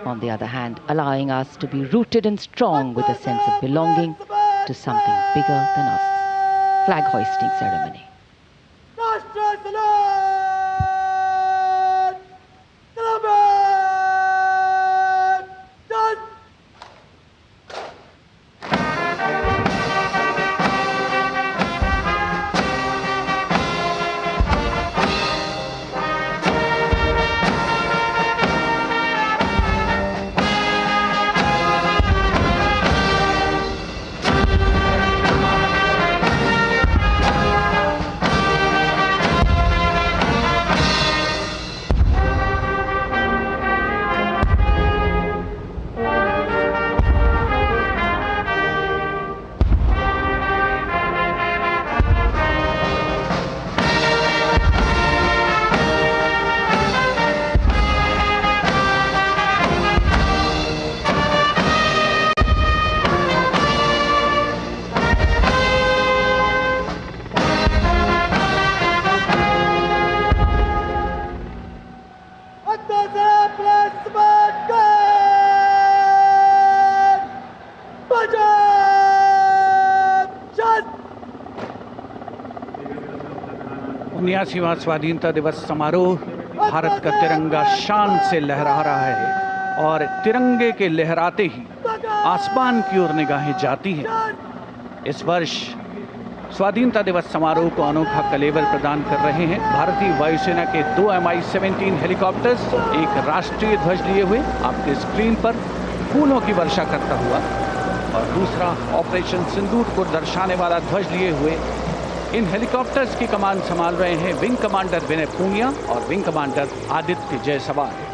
On the other hand, allowing us to be rooted and strong with a sense of belonging to something bigger than us. Flag hoisting ceremony. उन्यासीवां स्वाधीनता दिवस समारोह। भारत का तिरंगा शान से लहरा रहा है और तिरंगे के लहराते ही आसमान की ओर निगाहें जाती हैं। इस वर्ष स्वाधीनता दिवस समारोह को अनोखा कलेवर प्रदान कर रहे हैं भारतीय वायुसेना के 2 Mi-17 हेलीकॉप्टर्स, एक राष्ट्रीय ध्वज लिए हुए आपके स्क्रीन पर फूलों की वर्षा करता हुआ, और दूसरा ऑपरेशन सिंदूर को दर्शाने वाला ध्वज लिए हुए। इन हेलीकॉप्टर्स की कमान संभाल रहे हैं विंग कमांडर विनय पूनिया और wing commander Aditya Jaiswal.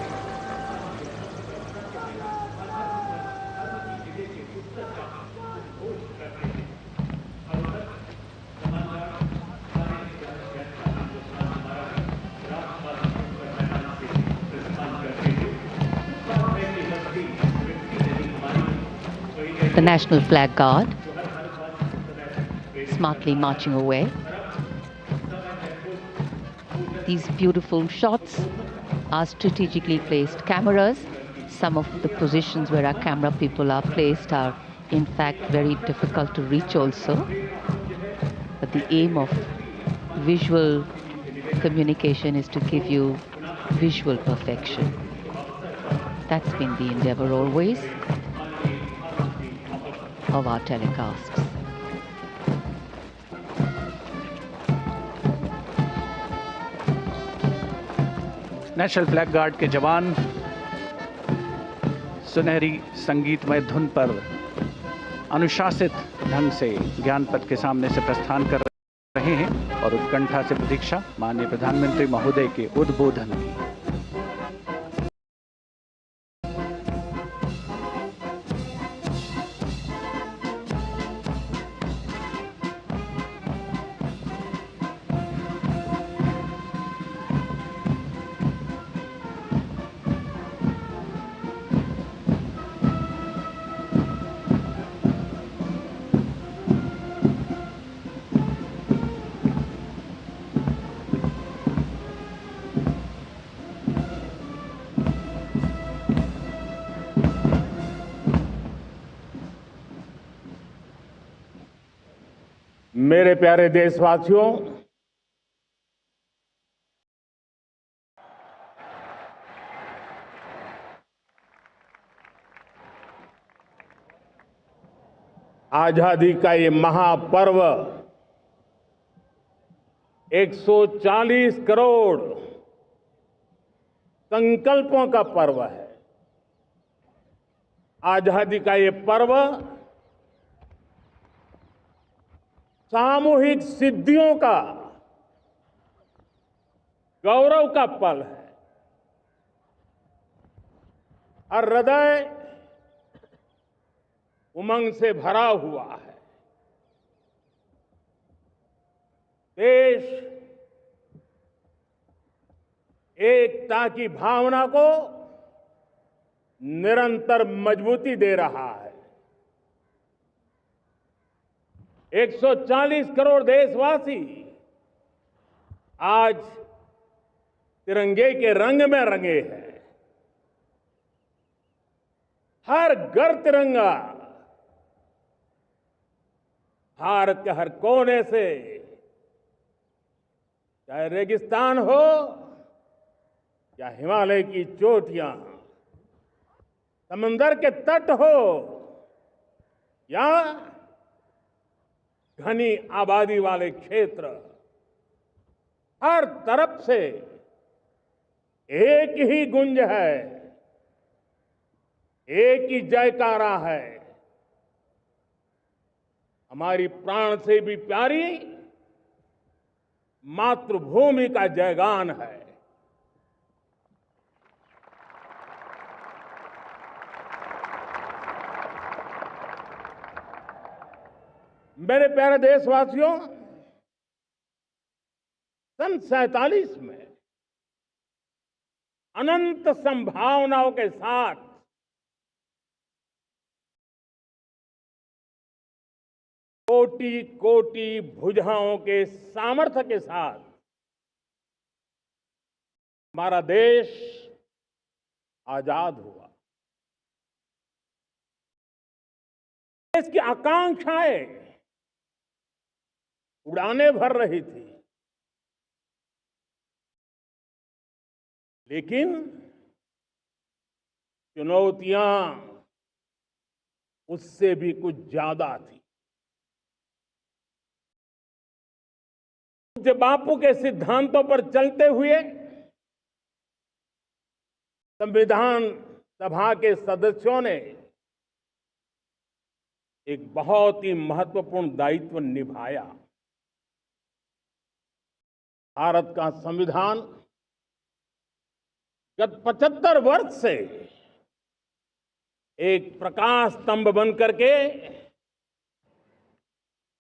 The National Flag Guard smartly marching away. These beautiful shots are strategically placed cameras. Some of the positions where our camera people are placed are in fact very difficult to reach also. But the aim of visual communication is to give you visual perfection. That's been the endeavor always of our telecasts. National flag guard के जवान सुनहरी संगीतमय धुन पर अनुशासित ढंग से ज्ञान पथ के सामने से प्रस्थान कर रहे हैं और उत्कंठा से प्रतीक्षा माननीय प्रधानमंत्री महोदय के उद्बोधन की। मेरे प्यारे देशवासियों, आजादी का ये महापर्व 140 करोड़ संकल्पों का पर्व है। आजादी का ये पर्व सामूहिक सिद्धियों का गौरव का पल है और हृदय उमंग से भरा हुआ है। देश एकता की भावना को निरंतर मजबूती दे रहा है। 140 करोड़ देशवासी आज तिरंगे के रंग में रंगे हैं। हर घर तिरंगा, भारत के हर कोने से, चाहे रेगिस्तान हो या हिमालय की चोटियां, समंदर के तट हो या घनी आबादी वाले क्षेत्र, हर तरफ से एक ही गुंज है, एक ही जयकारा है। हमारी प्राण से भी प्यारी मातृभूमि का जयगान है। मेरे प्यारे देशवासियों, सन 47 में अनंत संभावनाओं के साथ कोटि कोटि भुजाओं के सामर्थ्य के साथ हमारा देश आजाद हुआ। देश की आकांक्षाएं उड़ाने भर रही थी, लेकिन चुनौतियां उससे भी कुछ ज्यादा थी। पूज्य बापू के सिद्धांतों पर चलते हुए संविधान सभा के सदस्यों ने एक बहुत ही महत्वपूर्ण दायित्व निभाया। भारत का संविधान गत 75 वर्ष से एक प्रकाश स्तंभ बन करके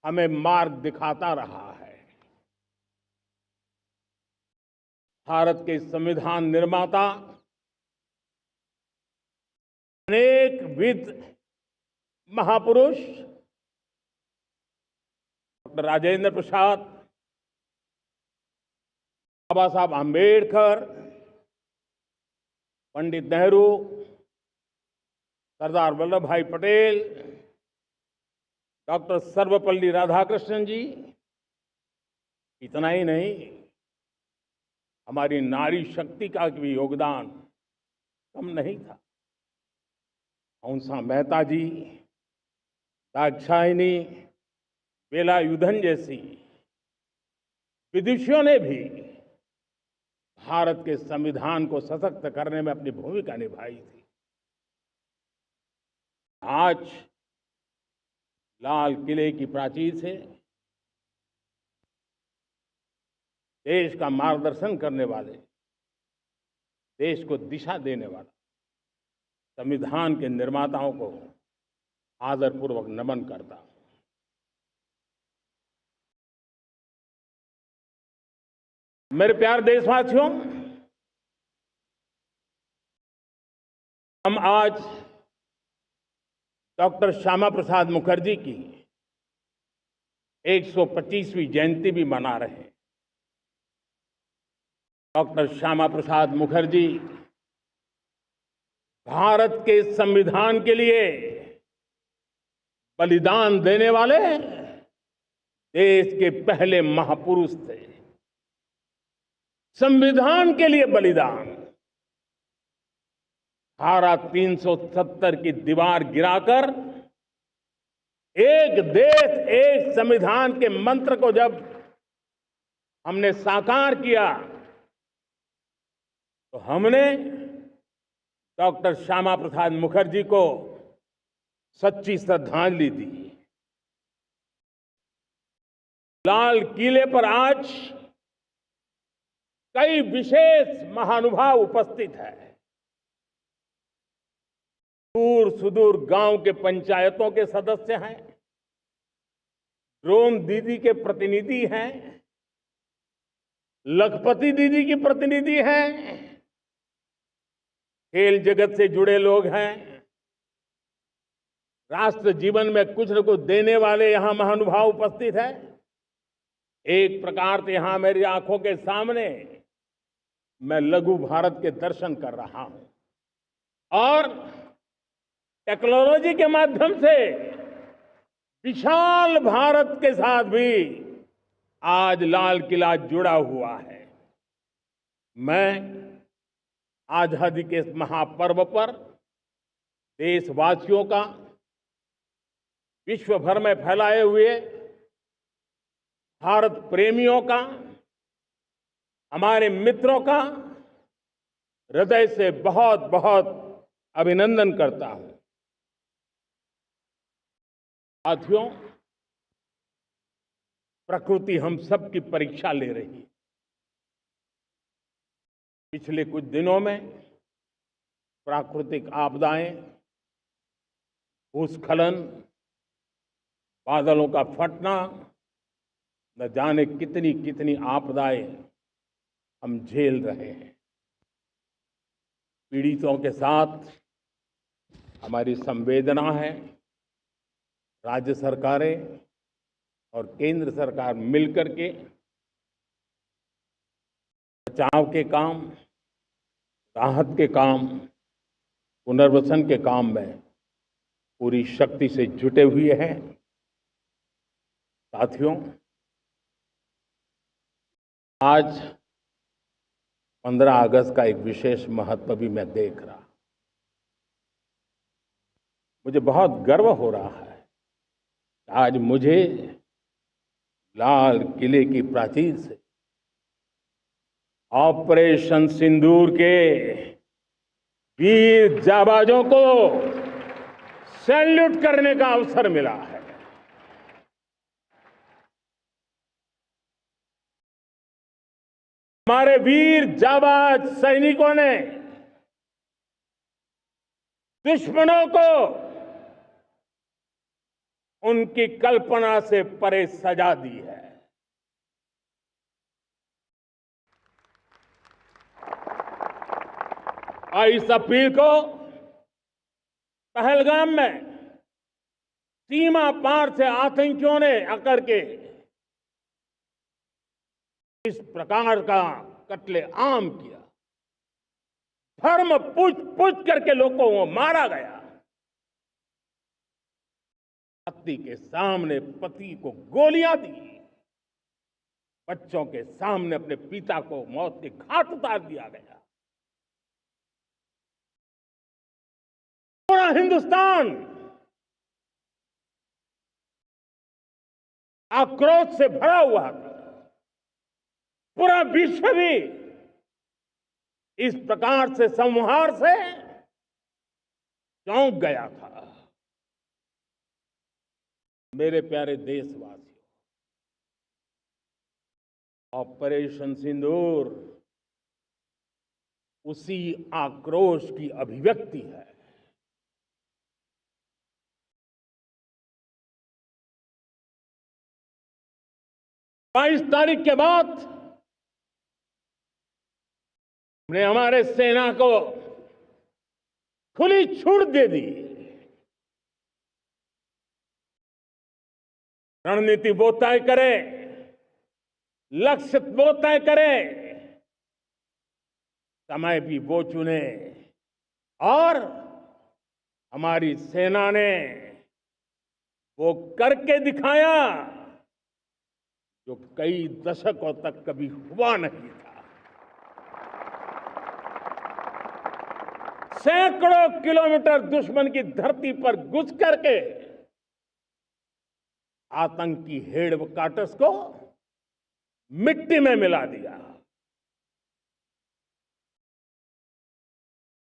हमें मार्ग दिखाता रहा है। भारत के संविधान निर्माता अनेक विद महापुरुष डॉक्टर राजेंद्र प्रसाद, बाबा साहब आंबेडकर, पंडित नेहरू, सरदार वल्लभ भाई पटेल, डॉक्टर सर्वपल्ली राधाकृष्णन जी, इतना ही नहीं, हमारी नारी शक्ति का भी योगदान कम नहीं था। हंसा मेहता जी, दाक्षायणी, वेलायुधन जैसी विदुषियों ने भी भारत के संविधान को सशक्त करने में अपनी भूमिका निभाई थी। आज लाल किले की प्राचीर से देश का मार्गदर्शन करने वाले, देश को दिशा देने वाला संविधान के निर्माताओं को आदरपूर्वक नमन करता हूं। मेरे प्यारे देशवासियों, हम आज डॉक्टर श्यामा प्रसाद मुखर्जी की 125वीं जयंती भी मना रहे हैं। डॉक्टर श्यामा प्रसाद मुखर्जी भारत के संविधान के लिए बलिदान देने वाले देश के पहले महापुरुष थे। संविधान के लिए बलिदान, धारा 370 की दीवार गिराकर एक देश एक संविधान के मंत्र को जब हमने साकार किया तो हमने डॉक्टर श्यामा प्रसाद मुखर्जी को सच्ची श्रद्धांजलि दी। लाल किले पर आज कई विशेष महानुभाव उपस्थित हैं। दूर सुदूर गांव के पंचायतों के सदस्य हैं, ड्रोन दीदी के प्रतिनिधि हैं, लखपति दीदी की प्रतिनिधि हैं, खेल जगत से जुड़े लोग हैं, राष्ट्र जीवन में कुछ न कुछ देने वाले यहां महानुभाव उपस्थित हैं। एक प्रकार से यहां मेरी आंखों के सामने मैं लघु भारत के दर्शन कर रहा हूं और टेक्नोलॉजी के माध्यम से विशाल भारत के साथ भी आज लाल किला जुड़ा हुआ है। मैं आजादी के इस महापर्व पर देशवासियों का, विश्व भर में फैलाए हुए भारत प्रेमियों का, हमारे मित्रों का हृदय से बहुत बहुत अभिनंदन करता हूं। साथियों, प्रकृति हम सब की परीक्षा ले रही है। पिछले कुछ दिनों में प्राकृतिक आपदाएं, भूस्खलन, बादलों का फटना, न जाने कितनी कितनी आपदाएं हम झेल रहे हैं। पीड़ितों के साथ हमारी संवेदना है। राज्य सरकारें और केंद्र सरकार मिलकर के बचाव के काम, राहत के काम, पुनर्वसन के काम में पूरी शक्ति से जुटे हुए हैं। साथियों, आज 15 अगस्त का एक विशेष महत्व भी मैं देख रहा। मुझे बहुत गर्व हो रहा है। आज मुझे लाल किले की प्राचीर से ऑपरेशन सिंदूर के वीर जाबाजों को सैल्यूट करने का अवसर मिला है। हमारे वीर जाबाज सैनिकों ने दुश्मनों को उनकी कल्पना से परे सजा दी है। और इस अपील को पहलगाम में सीमा पार से आतंकियों ने आकर के इस प्रकार का कत्ले आम किया। धर्म पूछ करके लोगों को मारा गया। पति के सामने पति को गोलियां दी। बच्चों के सामने अपने पिता को मौत के घाट उतार दिया गया। पूरा हिंदुस्तान आक्रोश से भरा हुआ था। पूरा विश्व भी इस प्रकार से संहार से चौंक गया था। मेरे प्यारे देशवासियों, ऑपरेशन सिंदूर उसी आक्रोश की अभिव्यक्ति है। बाईस तारीख के बाद हमने हमारे सेना को खुली छूट दे दी। रणनीति वो तय करे, लक्ष्य वो तय करे, समय भी वो चुने। और हमारी सेना ने वो करके दिखाया जो कई दशकों तक कभी हुआ नहीं था। सैकड़ों किलोमीटर दुश्मन की धरती पर घुस करके आतंकी हेडक्वार्टर्स को मिट्टी में मिला दिया।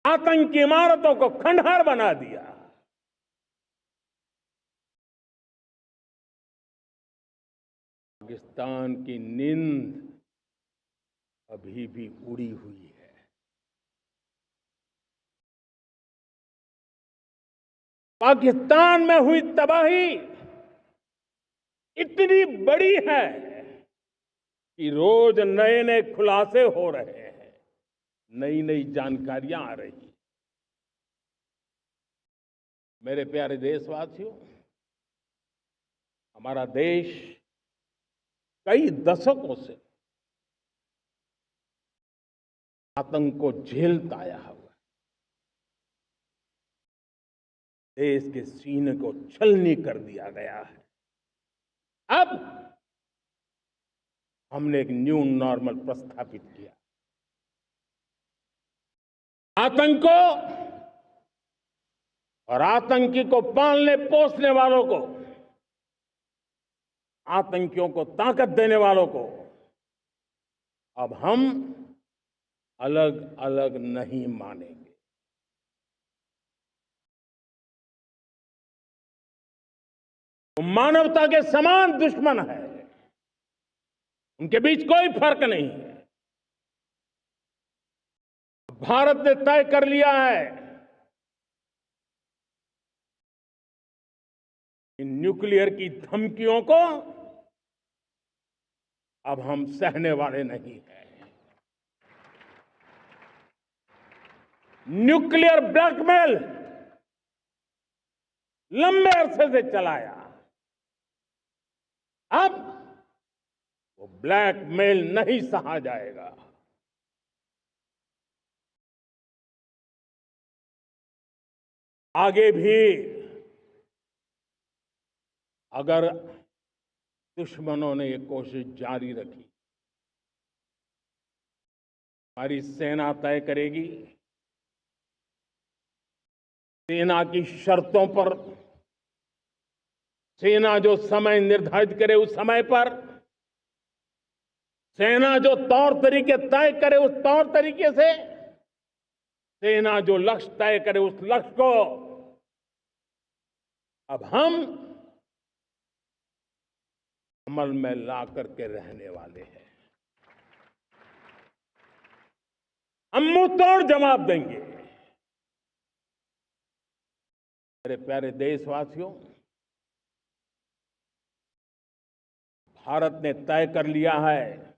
आतंकी इमारतों को खंडहर बना दिया। पाकिस्तान की नींद अभी भी उड़ी हुई है। पाकिस्तान में हुई तबाही इतनी बड़ी है कि रोज नए नए खुलासे हो रहे हैं, नई नई जानकारियां आ रही हैं। मेरे प्यारे देशवासियों, हमारा देश कई दशकों से आतंक को झेलता आया हुआ है। देश के सीने को छलनी कर दिया गया है। अब हमने एक न्यू नॉर्मल प्रस्थापित किया। आतंक को और आतंकी को पालने पोसने वालों को, आतंकियों को ताकत देने वालों को अब हम अलग अलग नहीं मानेंगे। वो मानवता के समान दुश्मन है, उनके बीच कोई फर्क नहीं है। भारत ने तय कर लिया है कि न्यूक्लियर की धमकियों को अब हम सहने वाले नहीं हैं। न्यूक्लियर ब्लैकमेल लंबे अरसे से चलाया, अब वो ब्लैकमेल नहीं सहा जाएगा। आगे भी अगर दुश्मनों ने ये कोशिश जारी रखी, हमारी सेना तय करेगी, सेना की शर्तों पर, सेना जो समय निर्धारित करे उस समय पर, सेना जो तौर तरीके तय करे उस तौर तरीके से, सेना जो लक्ष्य तय करे उस लक्ष्य को अब हम अमल में ला करके रहने वाले हैं। हम मुंह तोड़ जवाब देंगे। मेरे प्यारे देशवासियों, भारत ने तय कर लिया है,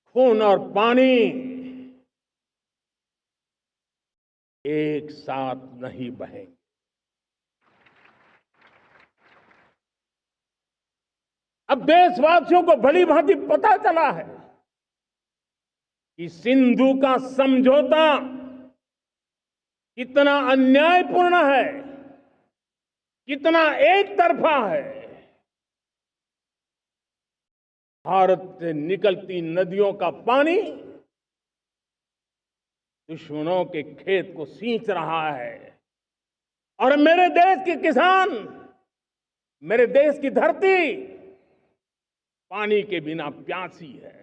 खून और पानी एक साथ नहीं बहेंगे। अब देशवासियों को भली भांति पता चला है कि सिंधु का समझौता कितना अन्यायपूर्ण है, कितना एक तरफा है। भारत से निकलती नदियों का पानी दुश्मनों के खेत को सींच रहा है और मेरे देश के किसान, मेरे देश की धरती पानी के बिना प्यासी है।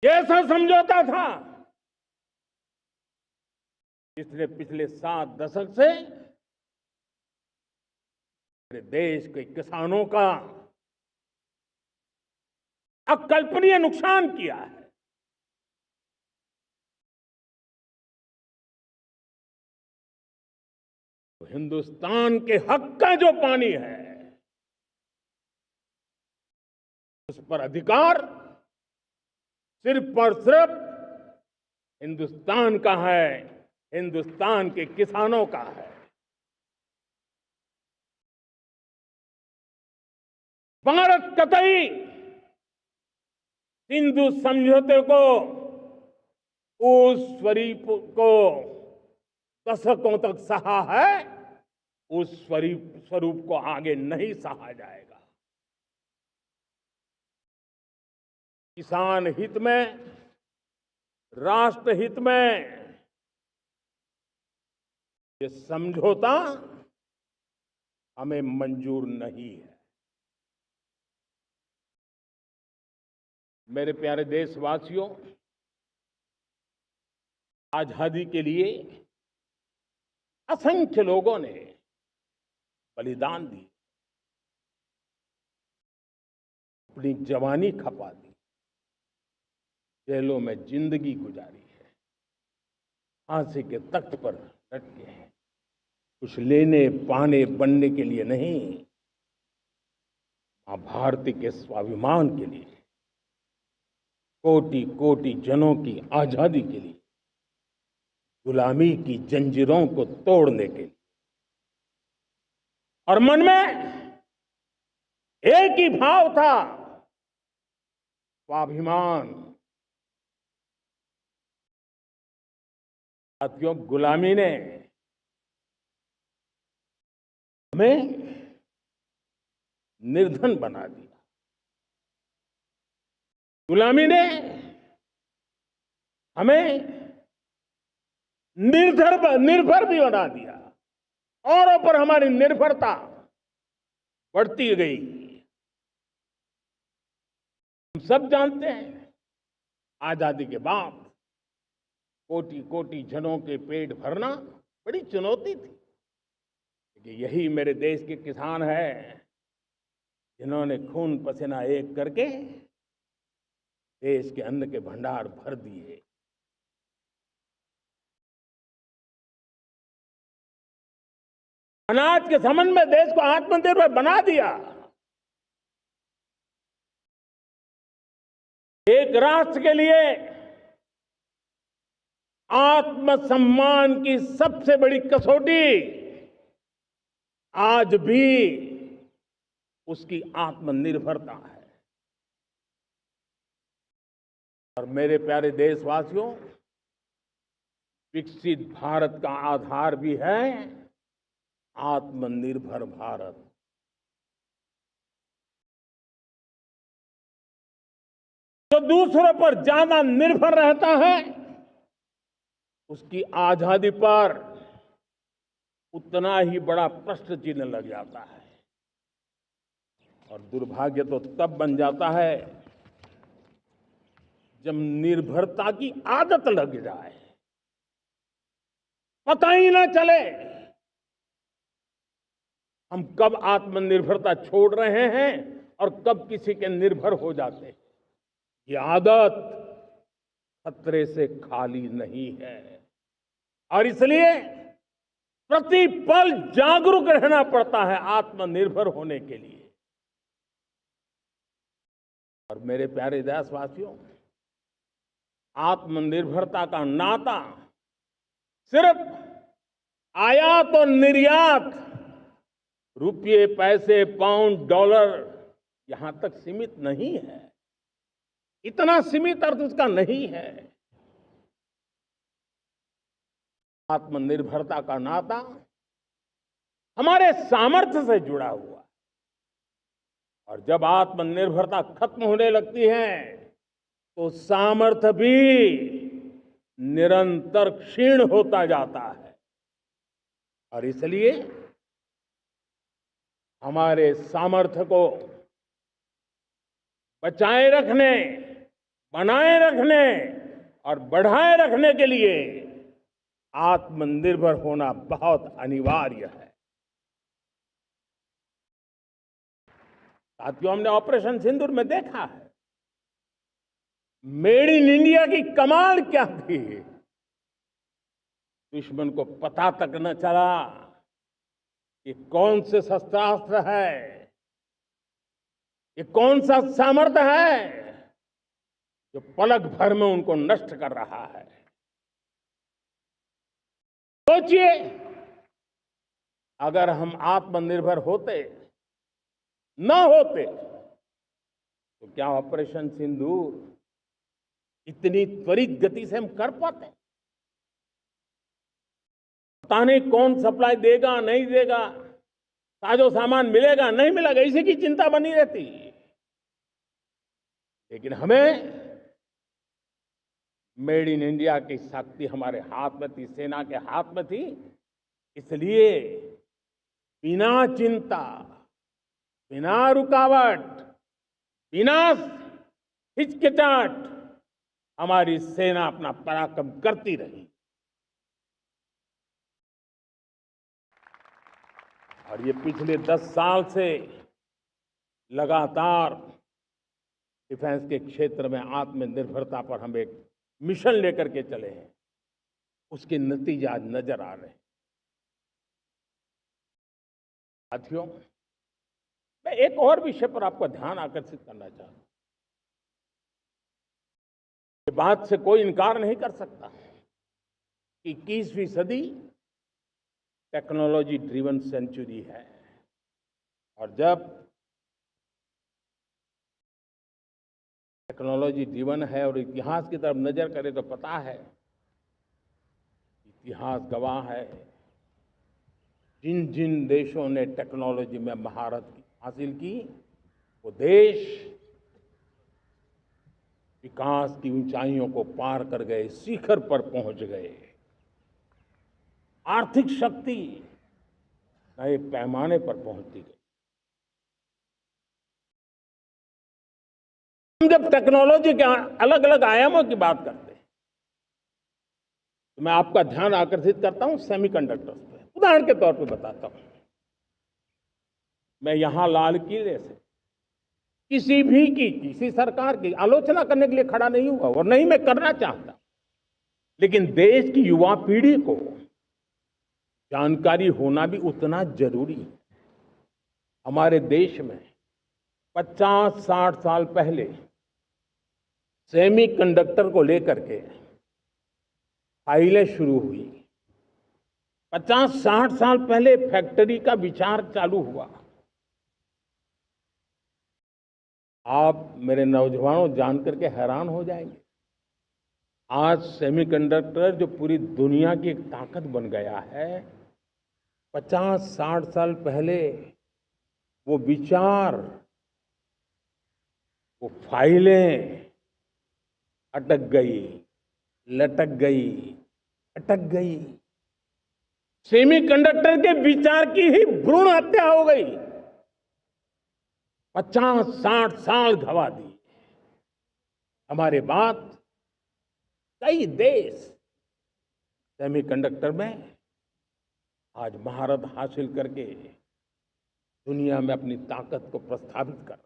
कैसा समझौता था इसने पिछले 7 दशक से मेरे देश के किसानों का अकल्पनीय नुकसान किया है। तो हिंदुस्तान के हक का जो पानी है उस पर अधिकार सिर्फ और सिर्फ हिंदुस्तान का है, हिंदुस्तान के किसानों का है। भारत कतई सिंधु समझौते को, उस स्वरूप को दशकों तक सहा है, उस स्वरूप को आगे नहीं सहा जाएगा। किसान हित में, राष्ट्र हित में ये समझौता हमें मंजूर नहीं है। मेरे प्यारे देशवासियों, आजादी के लिए असंख्य लोगों ने बलिदान दी, अपनी जवानी खपा दी, जेलों में जिंदगी गुजारी है, फांसी के तख्त पर लटके हैं, कुछ लेने पाने बनने के लिए नहीं, मां भारती के स्वाभिमान के लिए, कोटि कोटि जनों की आजादी के लिए, गुलामी की जंजीरों को तोड़ने के लिए। और मन में एक ही भाव था, स्वाभिमान, साथियों, गुलामी ने हमें निर्धन बना दिया। गुलामी ने हमें निर्भर भी बना दिया। औरों पर हमारी निर्भरता बढ़ती गई। हम सब जानते हैं, आजादी के बाद कोटि कोटि जनों के पेट भरना बड़ी चुनौती थी। लेकिन यही मेरे देश के किसान हैं जिन्होंने खून पसीना एक करके देश के अन्न के भंडार भर दिए। अनाज के संबंध में देश को आत्मनिर्भर बना दिया। एक राष्ट्र के लिए आत्मसम्मान की सबसे बड़ी कसौटी आज भी उसकी आत्मनिर्भरता है। और मेरे प्यारे देशवासियों, विकसित भारत का आधार भी है आत्मनिर्भर भारत। जो दूसरों पर ज्यादा निर्भर रहता है उसकी आजादी पर उतना ही बड़ा प्रश्न चिन्ह लग जाता है। और दुर्भाग्य तो तब बन जाता है जब निर्भरता की आदत लग जाए, पता ही ना चले हम कब आत्मनिर्भरता छोड़ रहे हैं और कब किसी के निर्भर हो जाते हैं। ये आदत खतरे से खाली नहीं है और इसलिए प्रतिपल जागरूक रहना पड़ता है आत्मनिर्भर होने के लिए। और मेरे प्यारे देशवासियों, आत्मनिर्भरता का नाता सिर्फ आयात और निर्यात, रुपये, पैसे, पाउंड, डॉलर यहां तक सीमित नहीं है। इतना सीमित अर्थ उसका नहीं है। आत्मनिर्भरता का नाता हमारे सामर्थ्य से जुड़ा हुआ है। और जब आत्मनिर्भरता खत्म होने लगती है तो सामर्थ्य भी निरंतर क्षीण होता जाता है। और इसलिए हमारे सामर्थ्य को बचाए रखने, बनाए रखने और बढ़ाए रखने के लिए आत्मनिर्भर होना बहुत अनिवार्य है। साथियों, हमने ऑपरेशन सिंदूर में देखा है मेड इन इंडिया की कमाल क्या थी। दुश्मन को पता तक न चला कि कौन से शस्त्रास्त्र है, ये कौन सा सामर्थ्य है जो पलक भर में उनको नष्ट कर रहा है। सोचिए, अगर हम आत्मनिर्भर होते न होते तो क्या ऑपरेशन सिंदूर इतनी त्वरित गति से हम कर पाते? पता नहीं कौन सप्लाई देगा, नहीं देगा, साजो सामान मिलेगा, नहीं मिलेगा, इसी की चिंता बनी रहती। लेकिन हमें मेड इन इंडिया की शक्ति हमारे हाथ में थी, सेना के हाथ में थी। इसलिए बिना चिंता, बिना रुकावट, बिना हिचकिचाहट हमारी सेना अपना पराक्रम करती रही। और ये पिछले 10 साल से लगातार डिफेंस के क्षेत्र में आत्मनिर्भरता पर हम एक मिशन लेकर के चले हैं, उसके नतीजे आज नजर आ रहे हैं। साथियों, मैं एक और विषय पर आपका ध्यान आकर्षित करना चाहता हूं। इस बात से कोई इनकार नहीं कर सकता कि 21वीं सदी टेक्नोलॉजी ड्रिवन सेंचुरी है। और जब टेक्नोलॉजी ड्रिवन है और इतिहास की तरफ नजर करें तो पता है इतिहास गवाह है, जिन जिन देशों ने टेक्नोलॉजी में महारत हासिल की, वो देश विकास की ऊंचाइयों को पार कर गए, शिखर पर पहुंच गए। आर्थिक शक्ति नए पैमाने पर पहुंचती गई। हम जब टेक्नोलॉजी के अलग अलग आयामों की बात करते हैं तो मैं आपका ध्यान आकर्षित करता हूं सेमीकंडक्टर्स पे। उदाहरण के तौर पे बताता हूं, मैं यहां लाल किले से किसी सरकार की आलोचना करने के लिए खड़ा नहीं हुआ और नहीं मैं करना चाहता, लेकिन देश की युवा पीढ़ी को जानकारी होना भी उतना जरूरी है। हमारे देश में 50-60 साल पहले सेमीकंडक्टर को लेकर के फाइलें शुरू हुई। 50-60 साल पहले फैक्ट्री का विचार चालू हुआ। आप मेरे नौजवानों जान करके हैरान हो जाएंगे, आज सेमीकंडक्टर जो पूरी दुनिया की एक ताकत बन गया है, 50-60 साल पहले वो विचार, वो फाइलें अटक गई, लटक गई, अटक गई। सेमीकंडक्टर के विचार की ही भ्रूण हत्या हो गई। 50-60 साल गवा दी। हमारे बाद कई देश सेमीकंडक्टर में आज महारत हासिल करके दुनिया में अपनी ताकत को प्रस्थापित कर रहे हैं।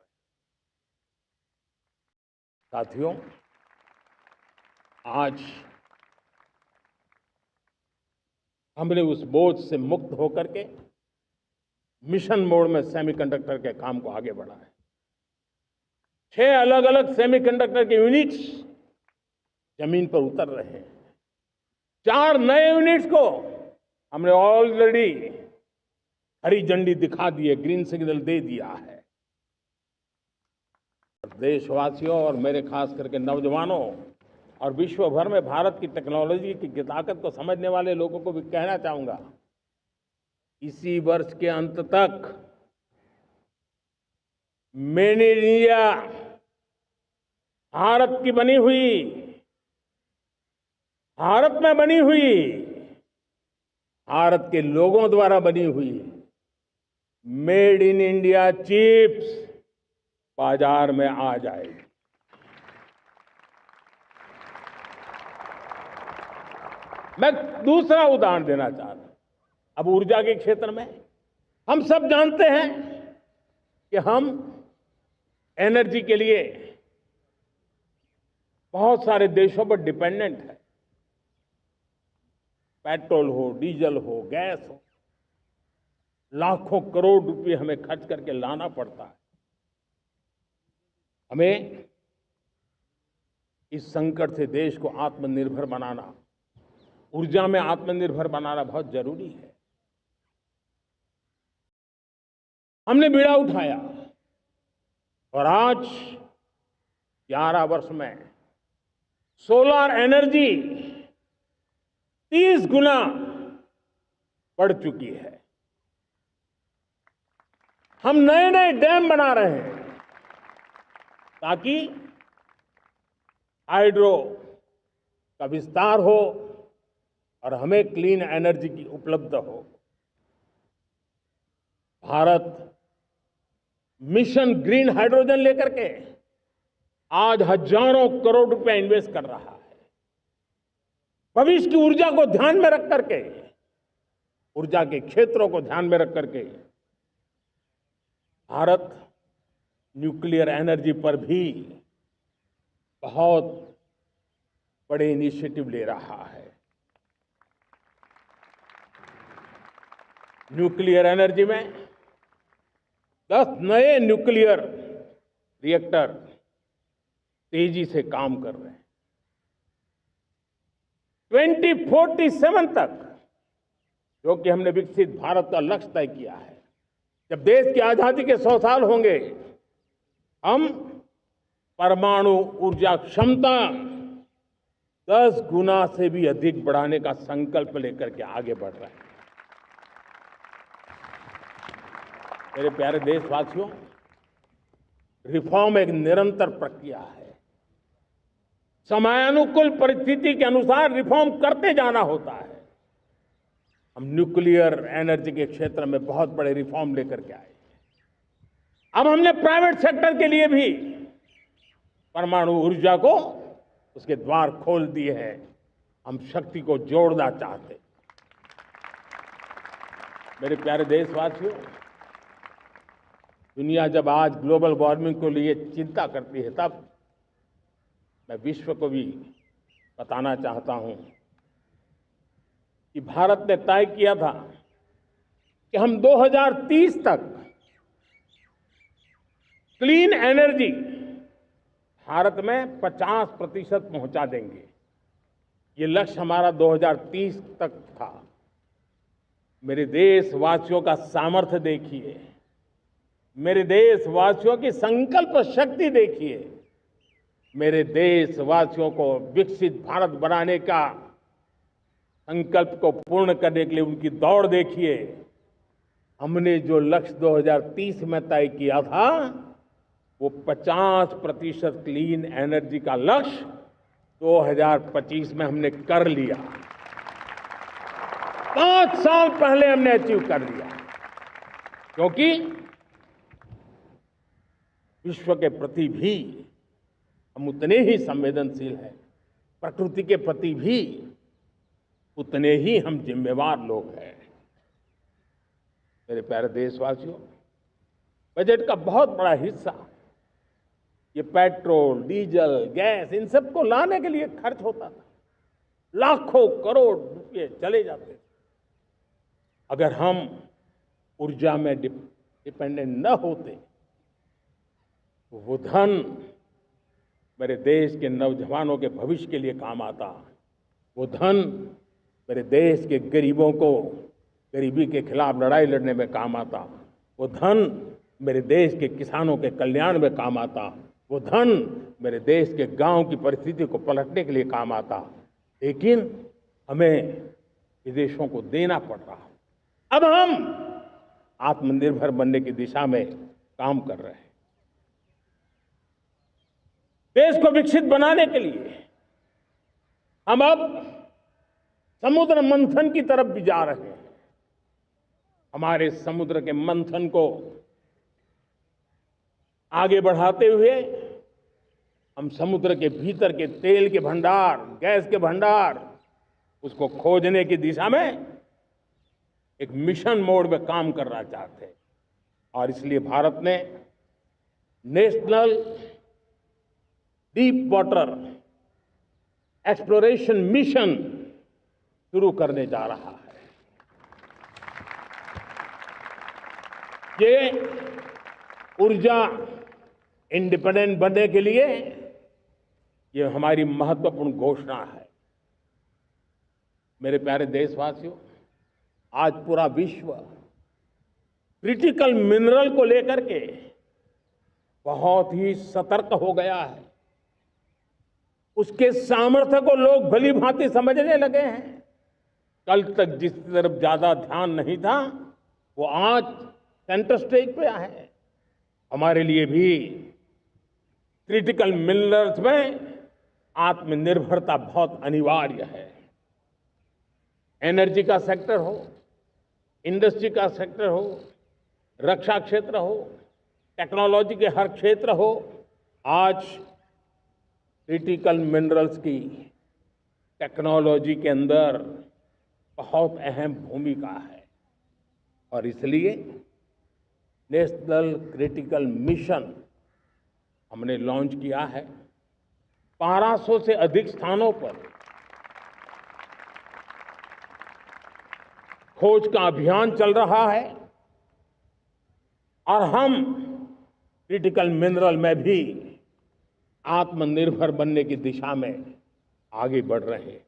साथियों, आज हमने उस बोझ से मुक्त होकर के मिशन मोड में सेमीकंडक्टर के काम को आगे बढ़ा है। 6 अलग अलग सेमीकंडक्टर के यूनिट्स जमीन पर उतर रहे हैं। 4 नए यूनिट्स को हमने ऑलरेडी हरी झंडी दिखा दी है, ग्रीन सिग्नल दे दिया है। देशवासियों और मेरे खास करके नौजवानों और विश्व भर में भारत की टेक्नोलॉजी की ताकत को समझने वाले लोगों को भी कहना चाहूंगा, इसी वर्ष के अंत तक मेड इन इंडिया, भारत की बनी हुई, भारत में बनी हुई, भारत के लोगों द्वारा बनी हुई मेड इन इंडिया चिप्स बाजार में आ जाएगी। मैं दूसरा उदाहरण देना चाहता हूं। अब ऊर्जा के क्षेत्र में हम सब जानते हैं कि हम एनर्जी के लिए बहुत सारे देशों पर डिपेंडेंट है। पेट्रोल हो, डीजल हो, गैस हो, लाखों करोड़ रुपए हमें खर्च करके लाना पड़ता है। हमें इस संकट से देश को आत्मनिर्भर बनाना, ऊर्जा में आत्मनिर्भर बनाना बहुत जरूरी है। हमने बीड़ा उठाया और आज 11 वर्ष में सोलर एनर्जी 30 गुना बढ़ चुकी है। हम नए नए डैम बना रहे हैं ताकि हाइड्रो का विस्तार हो और हमें क्लीन एनर्जी की उपलब्ध हो। भारत मिशन ग्रीन हाइड्रोजन लेकर के आज हजारों करोड़ रुपए इन्वेस्ट कर रहा है। भविष्य की ऊर्जा को ध्यान में रख करके, ऊर्जा के क्षेत्रों को ध्यान में रख करके भारत न्यूक्लियर एनर्जी पर भी बहुत बड़े इनिशिएटिव ले रहा है। न्यूक्लियर एनर्जी में 10 नए न्यूक्लियर रिएक्टर तेजी से काम कर रहे हैं। 2047 तक, जो कि हमने विकसित भारत का लक्ष्य तय किया है, जब देश की आजादी के 100 साल होंगे, हम परमाणु ऊर्जा क्षमता 10 गुना से भी अधिक बढ़ाने का संकल्प लेकर के आगे बढ़ रहे हैं। मेरे प्यारे देशवासियों, रिफॉर्म एक निरंतर प्रक्रिया है। समयानुकूल परिस्थिति के अनुसार रिफॉर्म करते जाना होता है। हम न्यूक्लियर एनर्जी के क्षेत्र में बहुत बड़े रिफॉर्म लेकर के आए। अब हमने प्राइवेट सेक्टर के लिए भी परमाणु ऊर्जा को उसके द्वार खोल दिए हैं। हम शक्ति को जोड़ना चाहते। मेरे प्यारे देशवासियों, दुनिया जब आज ग्लोबल वार्मिंग को लिए चिंता करती है, तब मैं विश्व को भी बताना चाहता हूं कि भारत ने तय किया था कि हम 2030 तक क्लीन एनर्जी भारत में 50% पहुंचा देंगे। ये लक्ष्य हमारा 2030 तक था। मेरे देशवासियों का सामर्थ्य देखिए, मेरे देशवासियों की संकल्प शक्ति देखिए, मेरे देशवासियों को विकसित भारत बनाने का संकल्प को पूर्ण करने के लिए उनकी दौड़ देखिए। हमने जो लक्ष्य 2030 में तय किया था, वो 50% क्लीन एनर्जी का लक्ष्य 2025 में हमने कर लिया। 5 साल पहले हमने अचीव कर लिया, क्योंकि विश्व के प्रति भी हम उतने ही संवेदनशील हैं, प्रकृति के प्रति भी उतने ही हम जिम्मेवार लोग हैं। मेरे प्यारे देशवासियों, बजट का बहुत बड़ा हिस्सा ये पेट्रोल, डीजल, गैस, इन सबको लाने के लिए खर्च होता था। लाखों करोड़ रुपए चले जाते थे। अगर हम ऊर्जा में डिपेंडेंट न होते, तो वो धन मेरे देश के नौजवानों के भविष्य के लिए काम आता। वो धन मेरे देश के गरीबों को गरीबी के खिलाफ लड़ाई लड़ने में काम आता। वो धन मेरे देश के किसानों के कल्याण में काम आता। वो धन मेरे देश के गांव की परिस्थिति को पलटने के लिए काम आता। लेकिन हमें विदेशों को देना पड़ रहा। अब हम आत्मनिर्भर बनने की दिशा में काम कर रहे हैं। देश को विकसित बनाने के लिए हम अब समुद्र मंथन की तरफ भी जा रहे हैं। हमारे समुद्र के मंथन को आगे बढ़ाते हुए हम समुद्र के भीतर के तेल के भंडार, गैस के भंडार, उसको खोजने की दिशा में एक मिशन मोड में काम करना चाहते हैं। और इसलिए भारत ने national deep water exploration mission शुरू करने जा रहा है। ये ऊर्जा इंडिपेंडेंट बनने के लिए ये हमारी महत्वपूर्ण घोषणा है। मेरे प्यारे देशवासियों, आज पूरा विश्व क्रिटिकल मिनरल को लेकर के बहुत ही सतर्क हो गया है। उसके सामर्थ्य को लोग भली भांति समझने लगे हैं। कल तक जिस तरफ ज्यादा ध्यान नहीं था, वो आज सेंटर स्टेज पे है। हमारे लिए भी क्रिटिकल मिनरल्स में आत्मनिर्भरता बहुत अनिवार्य है। एनर्जी का सेक्टर हो, इंडस्ट्री का सेक्टर हो, रक्षा क्षेत्र हो, टेक्नोलॉजी के हर क्षेत्र हो, आज क्रिटिकल मिनरल्स की टेक्नोलॉजी के अंदर बहुत अहम भूमिका है। और इसलिए नेशनल क्रिटिकल मिशन हमने लॉन्च किया है। 1200 से अधिक स्थानों पर खोज का अभियान चल रहा है और हम क्रिटिकल मिनरल में भी आत्मनिर्भर बनने की दिशा में आगे बढ़ रहे हैं।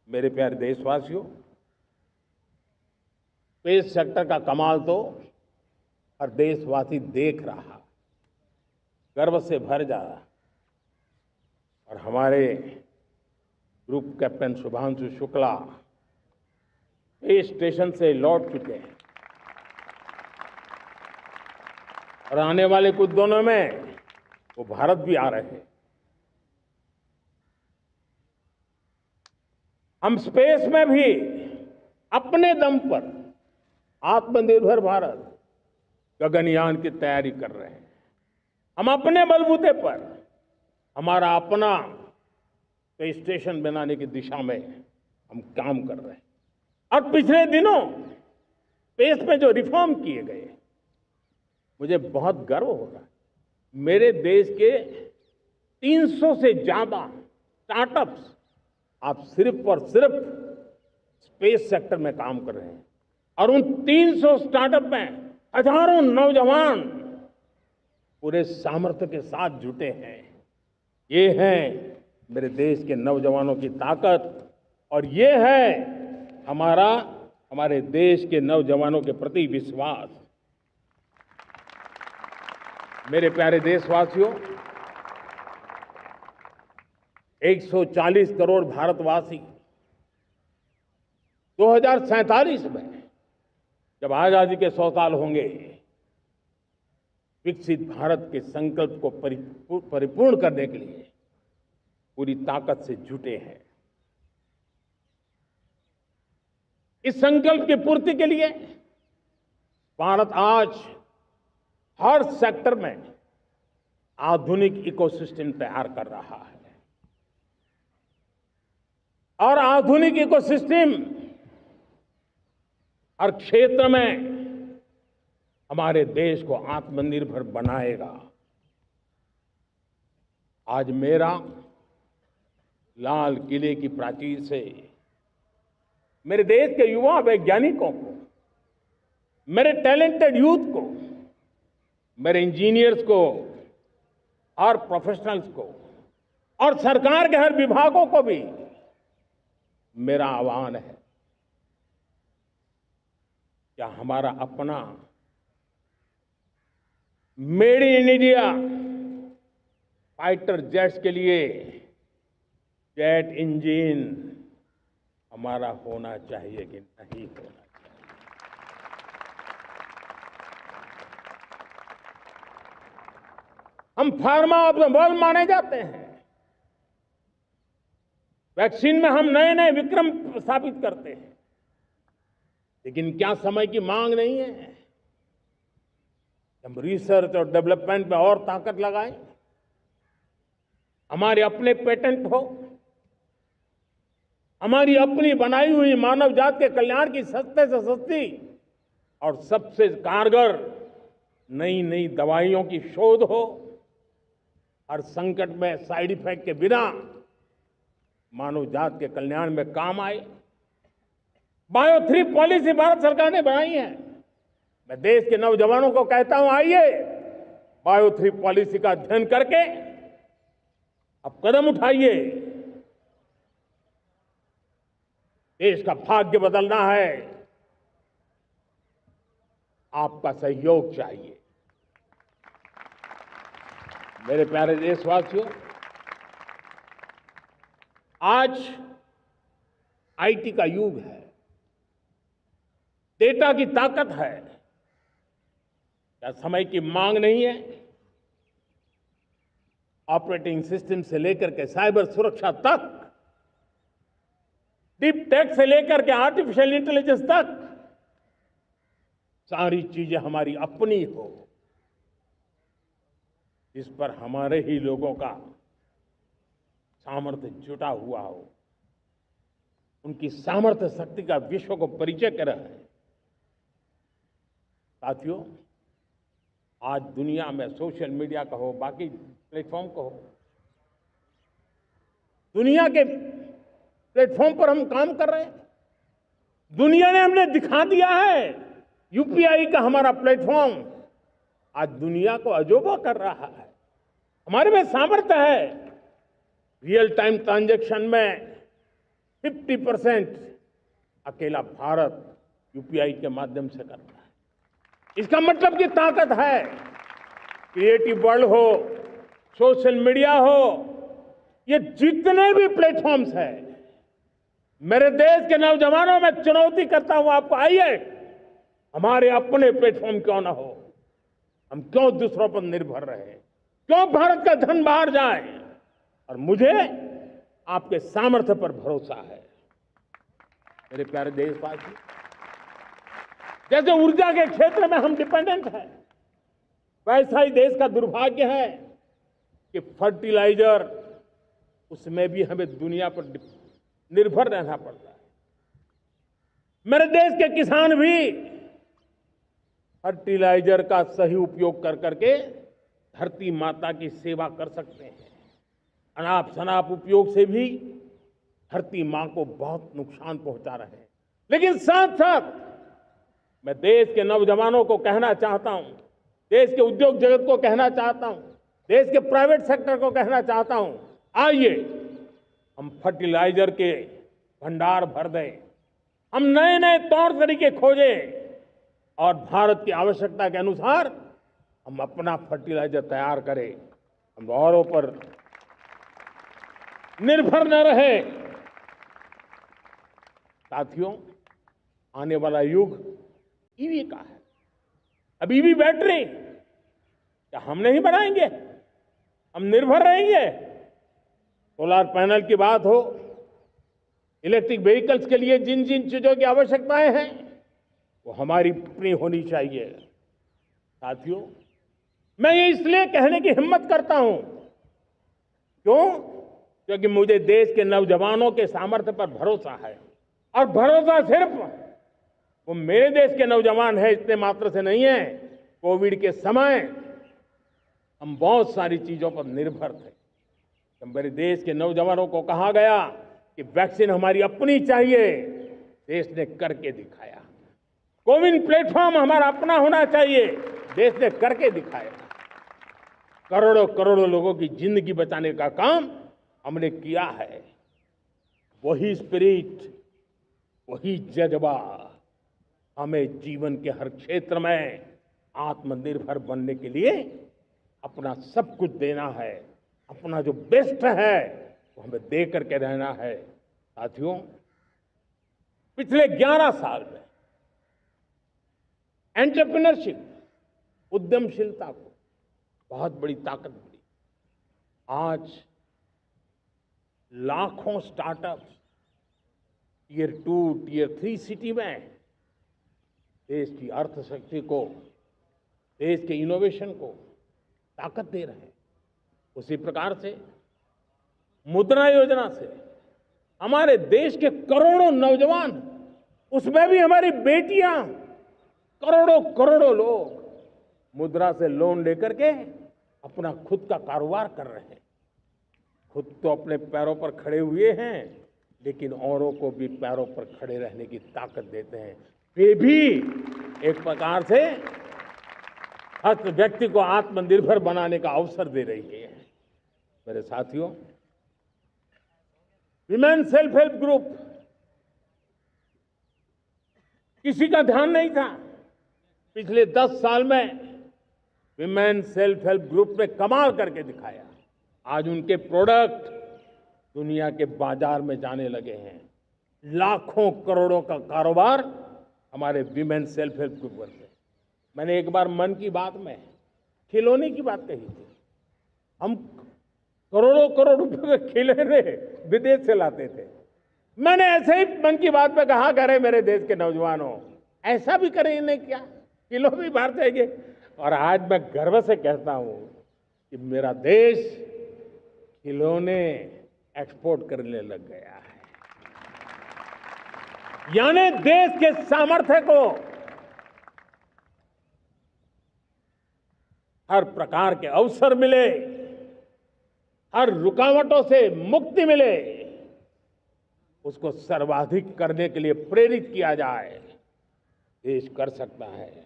मेरे प्यारे देशवासियों, स्पेस सेक्टर का कमाल तो हर देशवासी देख रहा, गर्व से भर जा रहा। और हमारे group captain Shubhanshu Shukla space station से लौट चुके हैं और आने वाले कुछ दिनों में वो भारत भी आ रहे हैं। हम स्पेस में भी अपने दम पर आत्मनिर्भर भारत गगनयान की तैयारी कर रहे हैं। हम अपने बलबूते पर हमारा अपना स्पेस स्टेशन बनाने की दिशा में हम काम कर रहे हैं। और पिछले दिनों स्पेस में जो रिफॉर्म किए गए, मुझे बहुत गर्व हो रहा है। मेरे देश के 300 से ज्यादा स्टार्टअप्स आप सिर्फ और सिर्फ स्पेस सेक्टर में काम कर रहे हैं और उन 300 स्टार्टअप में हजारों नौजवान पूरे सामर्थ्य के साथ जुटे हैं। ये है मेरे देश के नौजवानों की ताकत और ये है हमारे देश के नौजवानों के प्रति विश्वास। मेरे प्यारे देशवासियों, 140 करोड़ भारतवासी 2047 में जब आजादी के 100 साल होंगे, विकसित भारत के संकल्प को परिपूर्ण करने के लिए पूरी ताकत से जुटे हैं। इस संकल्प की पूर्ति के लिए भारत आज हर सेक्टर में आधुनिक इकोसिस्टम तैयार कर रहा है और आधुनिक इकोसिस्टम हर क्षेत्र में हमारे देश को आत्मनिर्भर बनाएगा। आज मेरा लाल किले की प्राचीर से मेरे देश के युवा वैज्ञानिकों को, मेरे टैलेंटेड यूथ को, मेरे इंजीनियर्स को और प्रोफेशनल्स को और सरकार के हर विभागों को भी मेरा आह्वान है, क्या हमारा अपना made in India fighter jets के लिए जेट इंजन हमारा होना चाहिए कि नहीं होना चाहिए? हम फार्मा ऑफ द वर्ल्ड माने जाते हैं। वैक्सीन में हम नए नए विक्रम स्थापित करते हैं, लेकिन क्या समय की मांग नहीं है? हम रिसर्च और डेवलपमेंट में और ताकत लगाएं, हमारे अपने पेटेंट हो, हमारी अपनी बनाई हुई मानव जात के कल्याण की सस्ते से सस्ती और सबसे कारगर नई नई दवाइयों की शोध हो, हर संकट में साइड इफेक्ट के बिना मानव जात के कल्याण में काम आए। बायो 3 पॉलिसी भारत सरकार ने बनाई है। मैं देश के नौजवानों को कहता हूं, आइए बायो 3 पॉलिसी का अध्ययन करके अब कदम उठाइए। देश का भाग्य बदलना है, आपका सहयोग चाहिए। मेरे प्यारे देशवासियों, आज आईटी का युग है, डेटा की ताकत है। क्या समय की मांग नहीं है? ऑपरेटिंग सिस्टम से लेकर के साइबर सुरक्षा तक, डीप टेक से लेकर के आर्टिफिशियल इंटेलिजेंस तक, सारी चीजें हमारी अपनी हो, जिस पर हमारे ही लोगों का सामर्थ्य जुटा हुआ हो, उनकी सामर्थ्य शक्ति का विश्व को परिचय कराए। साथियों, आज दुनिया में सोशल मीडिया का हो, बाकी प्लेटफॉर्म का हो, दुनिया के प्लेटफॉर्म पर हम काम कर रहे हैं। दुनिया ने हमने दिखा दिया है, यूपीआई का हमारा प्लेटफॉर्म आज दुनिया को अजोबा कर रहा है। हमारे में सामर्थ्य है। रियल टाइम ट्रांजैक्शन में 50% अकेला भारत यूपीआई के माध्यम से करता है। इसका मतलब की ताकत है। क्रिएटिव वर्ल्ड हो, सोशल मीडिया हो, ये जितने भी प्लेटफॉर्म्स हैं, मेरे देश के नौजवानों में चुनौती करता हूं आपको, आइए हमारे अपने प्लेटफॉर्म क्यों ना हो, हम क्यों दूसरों पर निर्भर रहे, क्यों भारत का धन बाहर जाए। और मुझे आपके सामर्थ्य पर भरोसा है। मेरे प्यारे देशवासी, जैसे ऊर्जा के क्षेत्र में हम डिपेंडेंट हैं, वैसा ही देश का दुर्भाग्य है कि फर्टिलाइजर, उसमें भी हमें दुनिया पर निर्भर रहना पड़ता है। मेरे देश के किसान भी फर्टिलाइजर का सही उपयोग कर करके धरती माता की सेवा कर सकते हैं। अनाप शनाप उपयोग से भी धरती मां को बहुत नुकसान पहुंचा रहे हैं। लेकिन साथ साथ मैं देश के नौजवानों को कहना चाहता हूं, देश के उद्योग जगत को कहना चाहता हूं, देश के प्राइवेट सेक्टर को कहना चाहता हूं, आइए हम फर्टिलाइजर के भंडार भर दें, हम नए नए तौर तरीके खोजें और भारत की आवश्यकता के अनुसार हम अपना फर्टिलाइजर तैयार करें। हम औरों पर निर्भर न रहे। साथियों, आने वाला युग ईवी का है। अब ईवी बैटरी क्या हम नहीं बनाएंगे? हम निर्भर रहेंगे? सोलर पैनल की बात हो, इलेक्ट्रिक व्हीकल्स के लिए जिन जिन चीजों की आवश्यकताएं हैं वो हमारी अपनी होनी चाहिए। साथियों, मैं ये इसलिए कहने की हिम्मत करता हूं, क्यों? क्योंकि मुझे देश के नौजवानों के सामर्थ्य पर भरोसा है। और भरोसा सिर्फ वो मेरे देश के नौजवान है इतने मात्र से नहीं है। कोविड के समय हम बहुत सारी चीजों पर निर्भर थे। जब मेरे देश के नौजवानों को कहा गया कि वैक्सीन हमारी अपनी चाहिए, देश ने करके दिखाया। कोविन प्लेटफॉर्म हमारा अपना होना चाहिए, देश ने करके दिखाया। करोड़ों करोड़ों लोगों की जिंदगी बचाने का काम हमने किया है। वही स्पिरिट, वही जज्बा हमें जीवन के हर क्षेत्र में आत्मनिर्भर बनने के लिए अपना सब कुछ देना है। अपना जो बेस्ट है वो हमें दे करके रहना है। साथियों, पिछले 11 साल में एंटरप्रेन्योरशिप, उद्यमशीलता को बहुत बड़ी ताकत मिली। आज लाखों स्टार्टअप्स टियर 2, टियर 3 सिटी में देश की अर्थशक्ति को, देश के इनोवेशन को ताकत दे रहे हैं। उसी प्रकार से मुद्रा योजना से हमारे देश के करोड़ों नौजवान, उसमें भी हमारी बेटियां, करोड़ों करोड़ों लोग मुद्रा से लोन लेकर के अपना खुद का कारोबार कर रहे हैं। खुद तो अपने पैरों पर खड़े हुए हैं, लेकिन औरों को भी पैरों पर खड़े रहने की ताकत देते हैं। वे भी एक प्रकार से हर व्यक्ति को आत्मनिर्भर बनाने का अवसर दे रही है। मेरे साथियों, विमेन सेल्फ हेल्प ग्रुप किसी का ध्यान नहीं था। पिछले 10 साल में विमेन सेल्फ हेल्प ग्रुप ने कमाल करके दिखाया। आज उनके प्रोडक्ट दुनिया के बाजार में जाने लगे हैं। लाखों करोड़ों का कारोबार हमारे विमेन सेल्फ हेल्प ग्रुप करते हैं। मैंने एक बार मन की बात में खिलौने की बात कही थी। हम करोड़ों करोड़ रुपए के खिलौने विदेश से लाते थे। मैंने ऐसे ही मन की बात में कहा, करे मेरे देश के नौजवानों, ऐसा भी करें नहीं क्या, किलो भी बाहर जाएंगे। और आज मैं गर्व से कहता हूं कि मेरा देश खिलौने एक्सपोर्ट करने लग गया है। यानी देश के सामर्थ्य को हर प्रकार के अवसर मिले, हर रुकावटों से मुक्ति मिले, उसको सर्वाधिक करने के लिए प्रेरित किया जाए। देश कर सकता है।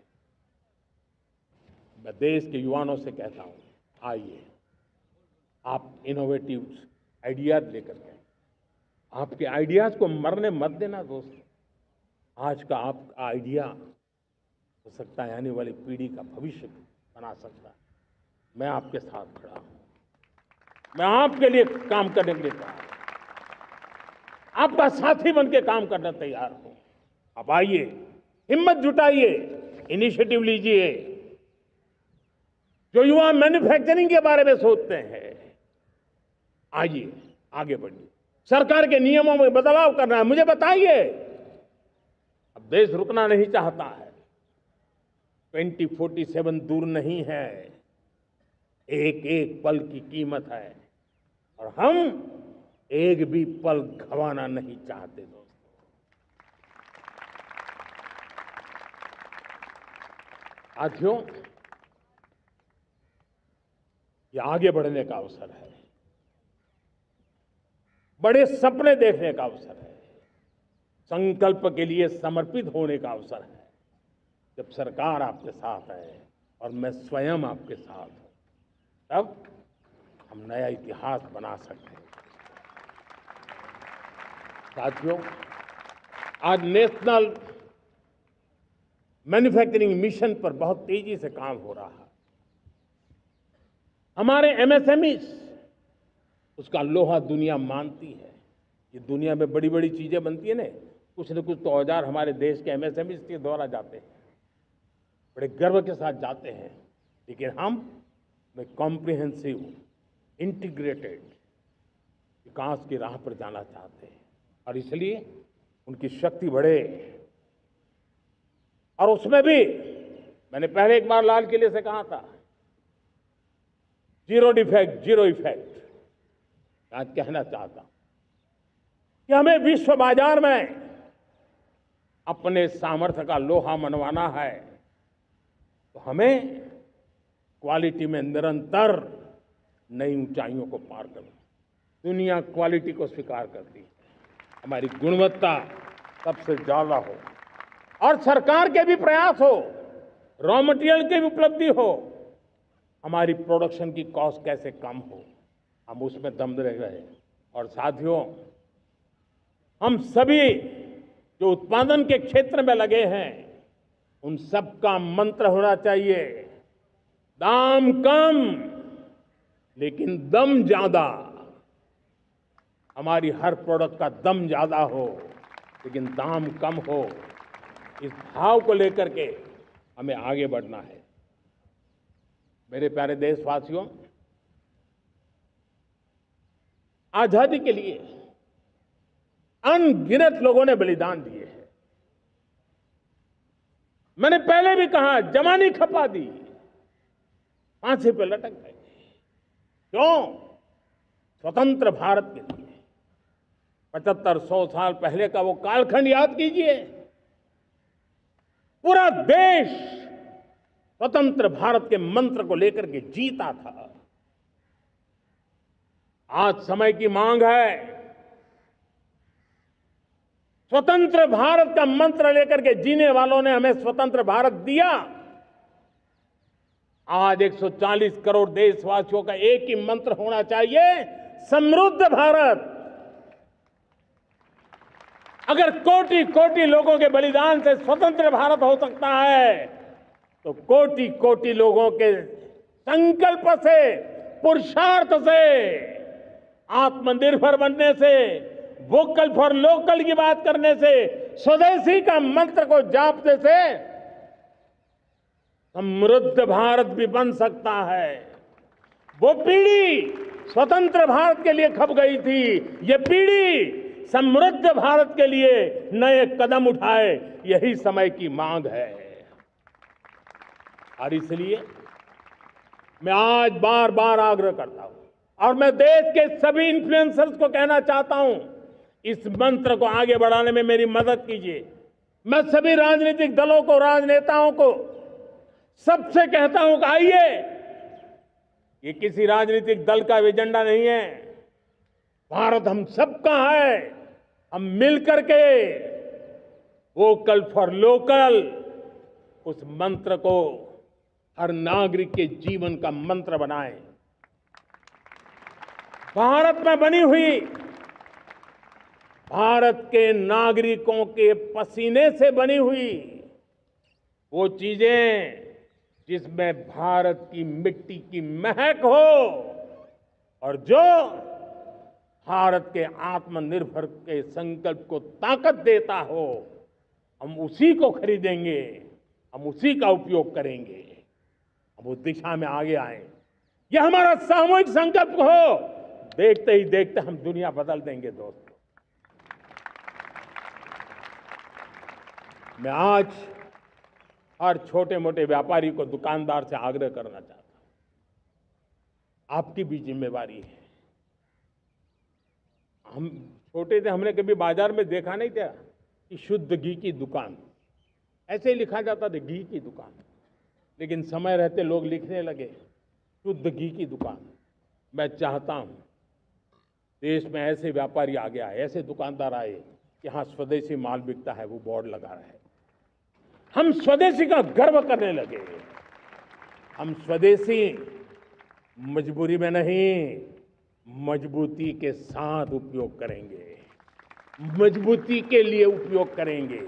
मैं देश के युवाओं से कहता हूं, आइए आप इनोवेटिव आइडियाज लेकर के, आपके आइडियाज को मरने मत देना दोस्त। आज का आपका आइडिया हो सकता है आने वाली पीढ़ी का भविष्य बना सकता है। मैं आपके साथ खड़ा हूं, मैं आपके लिए काम करने के लिए तैयार हूं। आपका साथी बन के काम करना तैयार हूं। आप आइए, हिम्मत जुटाइए, इनिशिएटिव लीजिए। जो युवा मैन्युफैक्चरिंग के बारे में सोचते हैं, आइए आगे बढ़िए। सरकार के नियमों में बदलाव करना है, मुझे बताइए। अब देश रुकना नहीं चाहता है। 2047 दूर नहीं है। एक एक पल की कीमत है और हम एक भी पल गंवाना नहीं चाहते दोस्तों। साथियों, ये आगे बढ़ने का अवसर है, बड़े सपने देखने का अवसर है, संकल्प के लिए समर्पित होने का अवसर है। जब सरकार आपके साथ है और मैं स्वयं आपके साथ हूं, तब हम नया इतिहास बना सकते हैं। साथियों, आज नेशनल मैन्युफैक्चरिंग मिशन पर बहुत तेजी से काम हो रहा है। हमारे एमएसएमईज, उसका लोहा दुनिया मानती है। ये दुनिया में बड़ी बड़ी चीजें बनती है ना, कुछ न कुछ तो औजार हमारे देश के एमएसएमईज के द्वारा जाते हैं, बड़े गर्व के साथ जाते हैं। लेकिन हम कॉम्प्रिहेंसिव इंटीग्रेटेड विकास की राह पर जाना चाहते हैं और इसलिए उनकी शक्ति बढ़े। और उसमें भी मैंने पहले एक बार लाल किले से कहा था, जीरो डिफेक्ट जीरो इफेक्ट। आज कहना चाहता हूं कि हमें विश्व बाजार में अपने सामर्थ्य का लोहा मनवाना है, तो हमें क्वालिटी में निरंतर नई ऊंचाइयों को पार करना। दुनिया क्वालिटी को स्वीकार करती है, हमारी गुणवत्ता सबसे ज्यादा हो और सरकार के भी प्रयास हो, रॉ मटेरियल की भी उपलब्धि हो, हमारी प्रोडक्शन की कॉस्ट कैसे कम हो, हम उसमें दम रह रहे। और साथियों, हम सभी जो उत्पादन के क्षेत्र में लगे हैं, उन सबका मंत्र होना चाहिए, दाम कम लेकिन दम ज्यादा। हमारी हर प्रोडक्ट का दम ज्यादा हो लेकिन दाम कम हो। इस भाव को लेकर के हमें आगे बढ़ना है। मेरे प्यारे देशवासियों, आजादी के लिए अनगिनत लोगों ने बलिदान दिए हैं। मैंने पहले भी कहा, जवानी खपा दी, फांसी पे लटक गए। क्यों? स्वतंत्र भारत के लिए। 75-100 साल पहले का वो कालखंड याद कीजिए। पूरा देश स्वतंत्र भारत के मंत्र को लेकर के जीता था। आज समय की मांग है, स्वतंत्र भारत का मंत्र लेकर के जीने वालों ने हमें स्वतंत्र भारत दिया। आज 140 करोड़ देशवासियों का एक ही मंत्र होना चाहिए, समृद्ध भारत। अगर कोटि कोटि लोगों के बलिदान से स्वतंत्र भारत हो सकता है, तो कोटि कोटि लोगों के संकल्प से, पुरुषार्थ से, आत्मनिर्भर बनने से, वोकल फॉर लोकल की बात करने से, स्वदेशी का मंत्र को जापने से समृद्ध भारत भी बन सकता है। वो पीढ़ी स्वतंत्र भारत के लिए खप गई थी, ये पीढ़ी समृद्ध भारत के लिए नए कदम उठाए, यही समय की मांग है। और इसलिए मैं आज बार बार आग्रह करता हूं और मैं देश के सभी इन्फ्लुएंसर्स को कहना चाहता हूं, इस मंत्र को आगे बढ़ाने में मेरी मदद कीजिए। मैं सभी राजनीतिक दलों को, राजनेताओं को, सबसे कहता हूं कि आइए, ये किसी राजनीतिक दल का एजेंडा नहीं है, भारत हम सबका है। हम मिलकर के वोकल फॉर लोकल, उस मंत्र को हर नागरिक के जीवन का मंत्र बनाएं। भारत में बनी हुई, भारत के नागरिकों के पसीने से बनी हुई वो चीजें जिसमें भारत की मिट्टी की महक हो और जो भारत के आत्मनिर्भर के संकल्प को ताकत देता हो, हम उसी को खरीदेंगे, हम उसी का उपयोग करेंगे, हम उस दिशा में आगे आए। यह हमारा सामूहिक संकल्प हो, देखते ही देखते हम दुनिया बदल देंगे दोस्तों। मैं आज हर छोटे मोटे व्यापारी को, दुकानदार से आग्रह करना चाहता हूं, आपकी भी जिम्मेवारी है। हम छोटे थे, हमने कभी बाजार में देखा नहीं था कि शुद्ध घी की दुकान, ऐसे ही लिखा जाता था घी की दुकान, लेकिन समय रहते लोग लिखने लगे शुद्ध घी की दुकान। मैं चाहता हूं देश में ऐसे व्यापारी आगे आए, ऐसे दुकानदार आए कि हाँ स्वदेशी माल बिकता है, वो बोर्ड लगा रहे। हम स्वदेशी का गर्व करने लगे। हम स्वदेशी मजबूरी में नहीं, मजबूती के साथ उपयोग करेंगे, मजबूती के लिए उपयोग करेंगे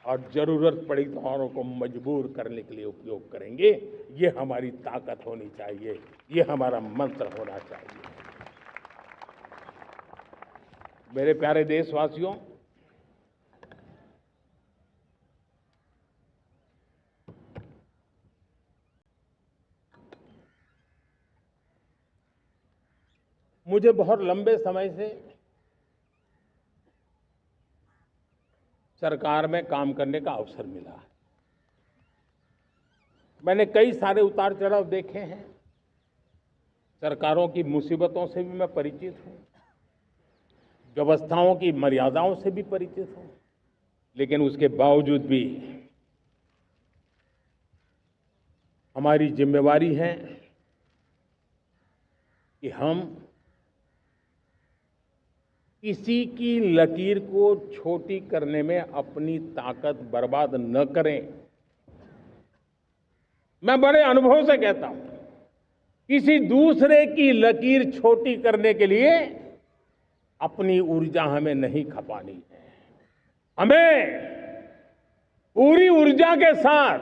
और जरूरत पड़ी तो औरों को मजबूर करने के लिए उपयोग करेंगे। ये हमारी ताकत होनी चाहिए, ये हमारा मंत्र होना चाहिए। मेरे प्यारे देशवासियों, मुझे बहुत लंबे समय से सरकार में काम करने का अवसर मिला है। मैंने कई सारे उतार चढ़ाव देखे हैं। सरकारों की मुसीबतों से भी मैं परिचित हूं, व्यवस्थाओं की मर्यादाओं से भी परिचित हूं, लेकिन उसके बावजूद भी हमारी जिम्मेवारी है कि हम किसी की लकीर को छोटी करने में अपनी ताकत बर्बाद न करें। मैं बड़े अनुभव से कहता हूं, किसी दूसरे की लकीर छोटी करने के लिए अपनी ऊर्जा हमें नहीं खपानी है। हमें पूरी ऊर्जा के साथ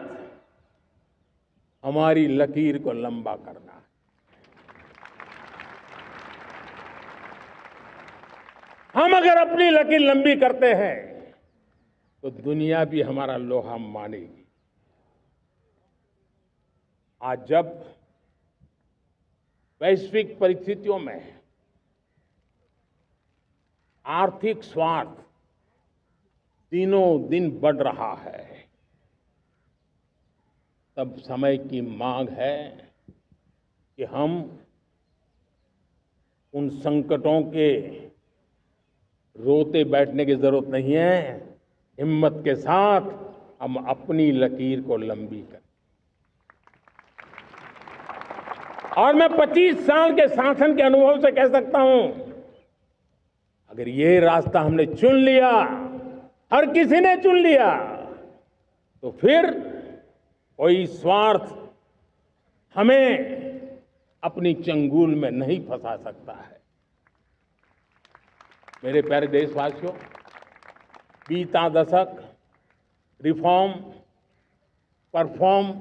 हमारी लकीर को लंबा करना है। हम अगर अपनी लकीर लंबी करते हैं तो दुनिया भी हमारा लोहा मानेगी। आज जब वैश्विक परिस्थितियों में आर्थिक स्वार्थ दिनों दिन बढ़ रहा है, तब समय की मांग है कि हम उन संकटों के रोते बैठने की जरूरत नहीं है। हिम्मत के साथ हम अपनी लकीर को लंबी करें। और मैं 25 साल के शासन के अनुभव से कह सकता हूं, अगर ये रास्ता हमने चुन लिया, हर किसी ने चुन लिया, तो फिर कोई स्वार्थ हमें अपनी चंगुल में नहीं फंसा सकता है। मेरे प्यारे देशवासियों, बीता दशक रिफॉर्म, परफॉर्म,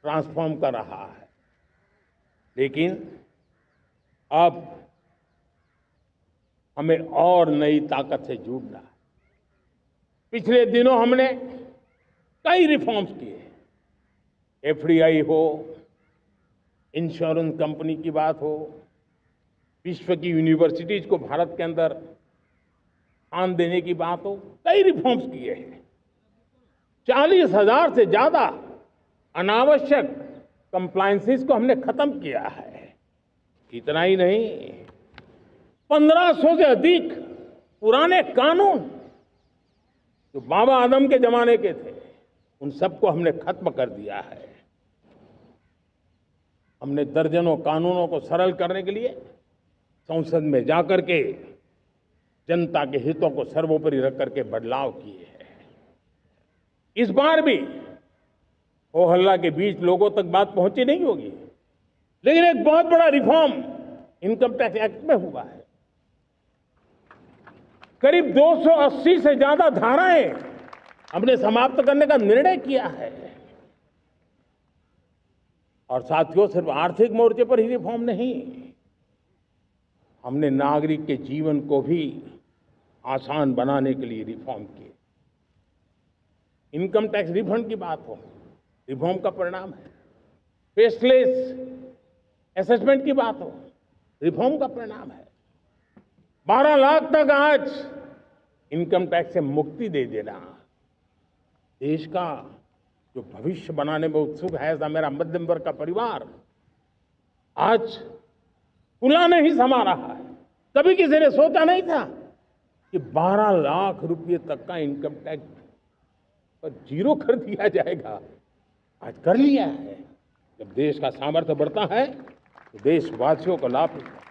ट्रांसफॉर्म कर रहा है, लेकिन अब हमें और नई ताकत से जुड़ना है। पिछले दिनों हमने कई रिफॉर्म्स किए, एफडीआई हो, इंश्योरेंस कंपनी की बात हो, विश्व की यूनिवर्सिटीज को भारत के अंदर स्थान देने की बात हो, कई रिफॉर्म्स किए हैं। 40,000 से ज्यादा अनावश्यक कंप्लायंसेस को हमने खत्म किया है। इतना ही नहीं, 1500 से अधिक पुराने कानून जो बाबा आदम के जमाने के थे, उन सबको हमने खत्म कर दिया है। हमने दर्जनों कानूनों को सरल करने के लिए संसद में जाकर के जनता के हितों को सर्वोपरि रख करके बदलाव किए हैं। इस बार भी हो हल्ला के बीच लोगों तक बात पहुंची नहीं होगी, लेकिन एक बहुत बड़ा रिफॉर्म इनकम टैक्स एक्ट में हुआ है। करीब 280 से ज्यादा धाराएं हमने समाप्त करने का निर्णय किया है। और साथियों, सिर्फ आर्थिक मोर्चे पर ही रिफॉर्म नहीं, हमने नागरिक के जीवन को भी आसान बनाने के लिए रिफॉर्म किए। इनकम टैक्स रिफंड की बात हो, रिफॉर्म का परिणाम है। फेसलेस असेसमेंट की बात हो, रिफॉर्म का परिणाम है। 12 लाख तक आज इनकम टैक्स से मुक्ति दे देना देश का जो भविष्य बनाने में उत्सुक है, ऐसा मेरा मध्यम वर्ग का परिवार आज पुलाने ही समा रहा है। कभी किसी ने सोचा नहीं था कि 12 लाख रुपए तक का इनकम टैक्स पर जीरो कर दिया जाएगा। आज कर लिया है। जब देश का सामर्थ्य बढ़ता है तो देशवासियों को लाभ मिलता है।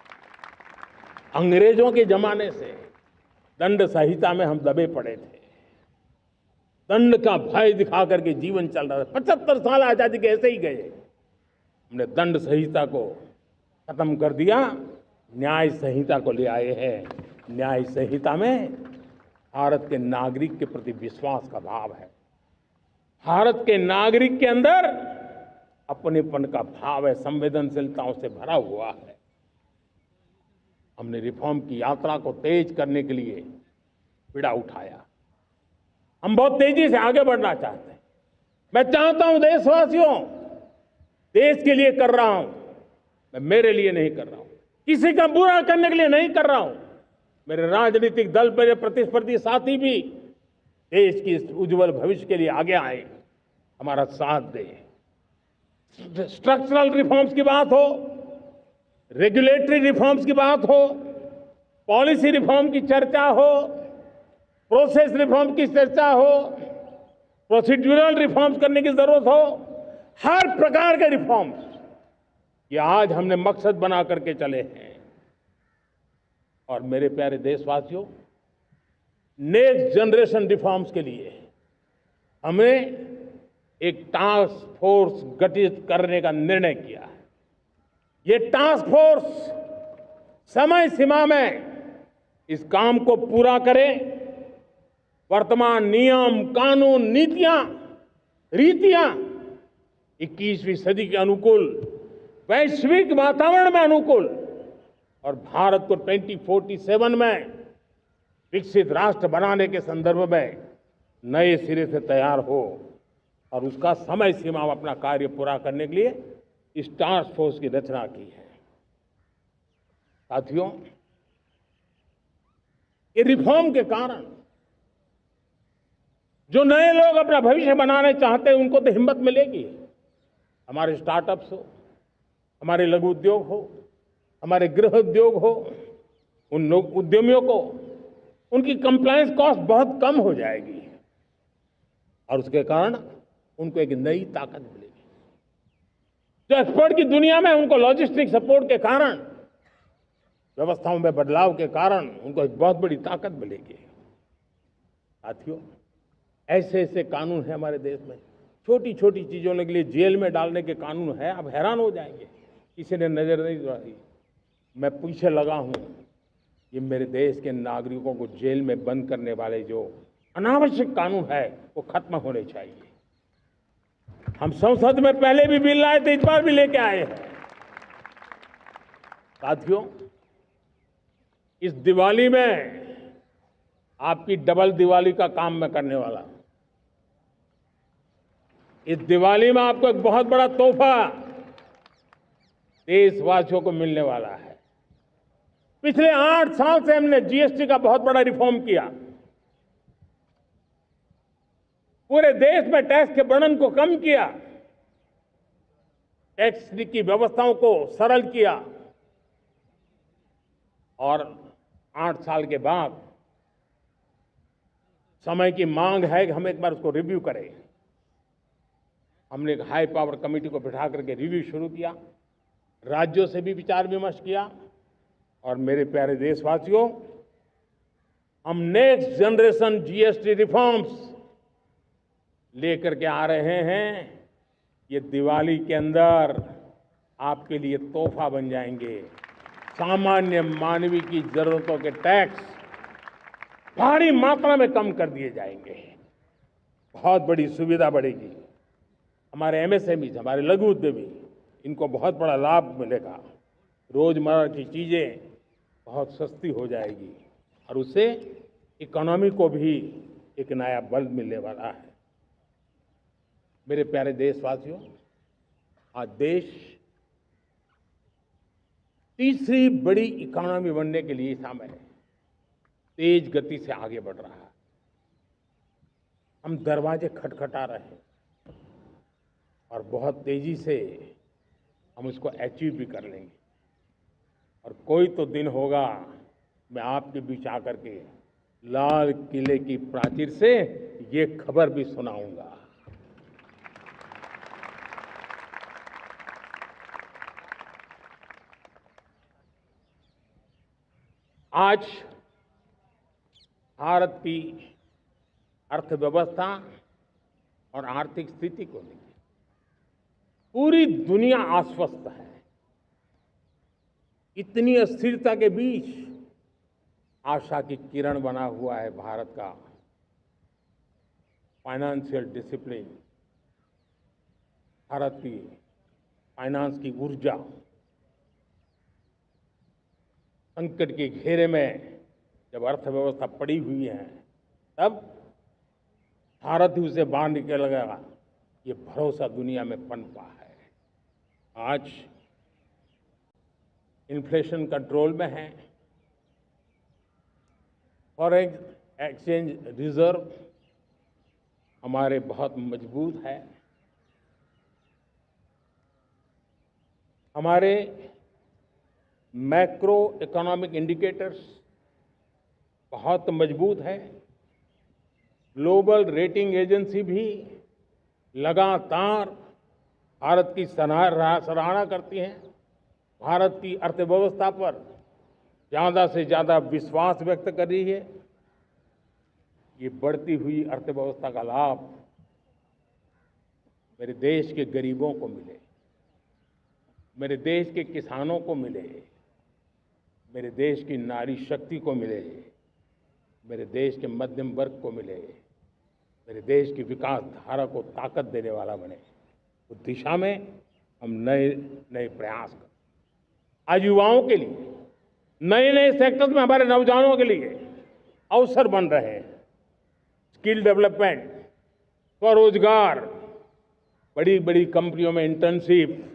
अंग्रेजों के जमाने से दंड संहिता में हम दबे पड़े थे। दंड का भय दिखा करके जीवन चल रहा था। 75 साल आजादी के ऐसे ही गए। हमने दंड संहिता को खत्म कर दिया, न्याय संहिता को ले आए हैं। न्याय संहिता में भारत के नागरिक के प्रति विश्वास का भाव है। भारत के नागरिक के अंदर अपनेपन का भाव है, संवेदनशीलताओं से भरा हुआ है। हमने रिफॉर्म की यात्रा को तेज करने के लिए बीड़ा उठाया। हम बहुत तेजी से आगे बढ़ना चाहते हैं। मैं चाहता हूं देशवासियों, देश के लिए कर रहा हूं, मैं मेरे लिए नहीं कर रहा हूं, किसी का बुरा करने के लिए नहीं कर रहा हूं। मेरे राजनीतिक दल, मेरे प्रतिस्पर्धी साथी भी देश की इस उज्जवल भविष्य के लिए आगे आए, हमारा साथ दें। स्ट्रक्चरल रिफॉर्म्स की बात हो, रेगुलेटरी रिफॉर्म्स की बात हो, पॉलिसी रिफॉर्म की चर्चा हो, प्रोसेस रिफॉर्म की चर्चा हो, प्रोसीड्यूरल रिफॉर्म्स करने की जरूरत हो, हर प्रकार के रिफॉर्म्स ये आज हमने मकसद बना करके चले हैं। और मेरे प्यारे देशवासियों, नेक्स्ट जनरेशन रिफॉर्म्स के लिए हमें एक टास्क फोर्स गठित करने का निर्णय किया है। ये टास्क फोर्स समय सीमा में इस काम को पूरा करे। वर्तमान नियम, कानून, नीतियां, रीतियां 21वीं सदी के अनुकूल, वैश्विक वातावरण में अनुकूल और भारत को 2047 में विकसित राष्ट्र बनाने के संदर्भ में नए सिरे से तैयार हो और उसका समय सीमा में अपना कार्य पूरा करने के लिए इस टास्क फोर्स की रचना की है। साथियों, ये रिफॉर्म के कारण जो नए लोग अपना भविष्य बनाने चाहते हैं उनको तो हिम्मत मिलेगी। हमारे स्टार्टअप्स हो, हमारे लघु उद्योग हो, हमारे गृह उद्योग हो, उन लोग उद्यमियों को उनकी कंप्लायंस कॉस्ट बहुत कम हो जाएगी और उसके कारण उनको एक नई ताकत मिलेगी। जो एक्सपोर्ट की दुनिया में उनको लॉजिस्टिक सपोर्ट के कारण, व्यवस्थाओं में बदलाव के कारण उनको एक बहुत बड़ी ताकत मिलेगी। साथियों, ऐसे ऐसे कानून है हमारे देश में, छोटी छोटी चीजों के लिए जेल में डालने के कानून है। आप हैरान हो जाएंगे, किसी ने नजर नहीं दौड़ाई। मैं पीछे लगा हूं, ये मेरे देश के नागरिकों को जेल में बंद करने वाले जो अनावश्यक कानून है वो खत्म होने चाहिए। हम संसद में पहले भी बिल लाए थे, इस बार भी लेके आए हैं। साथियों, इस दिवाली में आपकी डबल दिवाली का काम मैं करने वाला हूं। इस दिवाली में आपको एक बहुत बड़ा तोहफा देशवासियों को मिलने वाला है। पिछले 8 साल से हमने जीएसटी का बहुत बड़ा रिफॉर्म किया। पूरे देश में टैक्स के बर्डन को कम किया, टैक्स की व्यवस्थाओं को सरल किया और 8 साल के बाद समय की मांग है कि हम एक बार उसको रिव्यू करें। हमने एक हाई पावर कमेटी को बिठा करके रिव्यू शुरू किया, राज्यों से भी विचार विमर्श किया और मेरे प्यारे देशवासियों, हम नेक्स्ट जनरेशन जीएसटी रिफॉर्म्स लेकर के आ रहे हैं। ये दिवाली के अंदर आपके लिए तोहफा बन जाएंगे। सामान्य मानवीय की जरूरतों के टैक्स भारी मात्रा में कम कर दिए जाएंगे। बहुत बड़ी सुविधा बढ़ेगी। हमारे एमएसएमई, हमारे लघु उद्यमी, इनको बहुत बड़ा लाभ मिलेगा। रोजमर्रा की चीजें बहुत सस्ती हो जाएगी और उससे इकोनॉमी को भी एक नया बल मिलने वाला है। मेरे प्यारे देशवासियों, आज देश तीसरी बड़ी इकोनॉमी बनने के लिए समय तेज गति से आगे बढ़ रहा है। हम दरवाजे खटखटा रहे हैं और बहुत तेजी से हम उसको अचीव भी कर लेंगे। और कोई तो दिन होगा मैं आपके बीच आकर के लाल किले की प्राचीर से ये खबर भी सुनाऊंगा। आज भारत की अर्थव्यवस्था और आर्थिक स्थिति को लेकर पूरी दुनिया आश्वस्त है। इतनी अस्थिरता के बीच आशा की किरण बना हुआ है भारत का फाइनेंशियल डिसिप्लिन, भारत की फाइनेंस की ऊर्जा। संकट के घेरे में जब अर्थव्यवस्था पड़ी हुई है तब भारत ही उसे बाहर निकलेगा, ये भरोसा दुनिया में पनपा है। आज इन्फ्लेशन कंट्रोल में है, फॉरेन एक्सचेंज रिजर्व हमारे बहुत मजबूत है, हमारे मैक्रो इकोनॉमिक इंडिकेटर्स बहुत मजबूत है। ग्लोबल रेटिंग एजेंसी भी लगातार भारत की सराहना करती हैं, भारत की अर्थव्यवस्था पर ज़्यादा से ज़्यादा विश्वास व्यक्त कर रही है। ये बढ़ती हुई अर्थव्यवस्था का लाभ मेरे देश के गरीबों को मिले, मेरे देश के किसानों को मिले, मेरे देश की नारी शक्ति को मिले, मेरे देश के मध्यम वर्ग को मिले, मेरे देश की विकास धारा को ताकत देने वाला बने। उस दिशा में हम नए नए प्रयास करें। आज युवाओं के लिए नए नए सेक्टर्स में हमारे नौजवानों के लिए अवसर बन रहे हैं। स्किल डेवलपमेंट, स्वरोजगार, बड़ी बड़ी कंपनियों में इंटर्नशिप,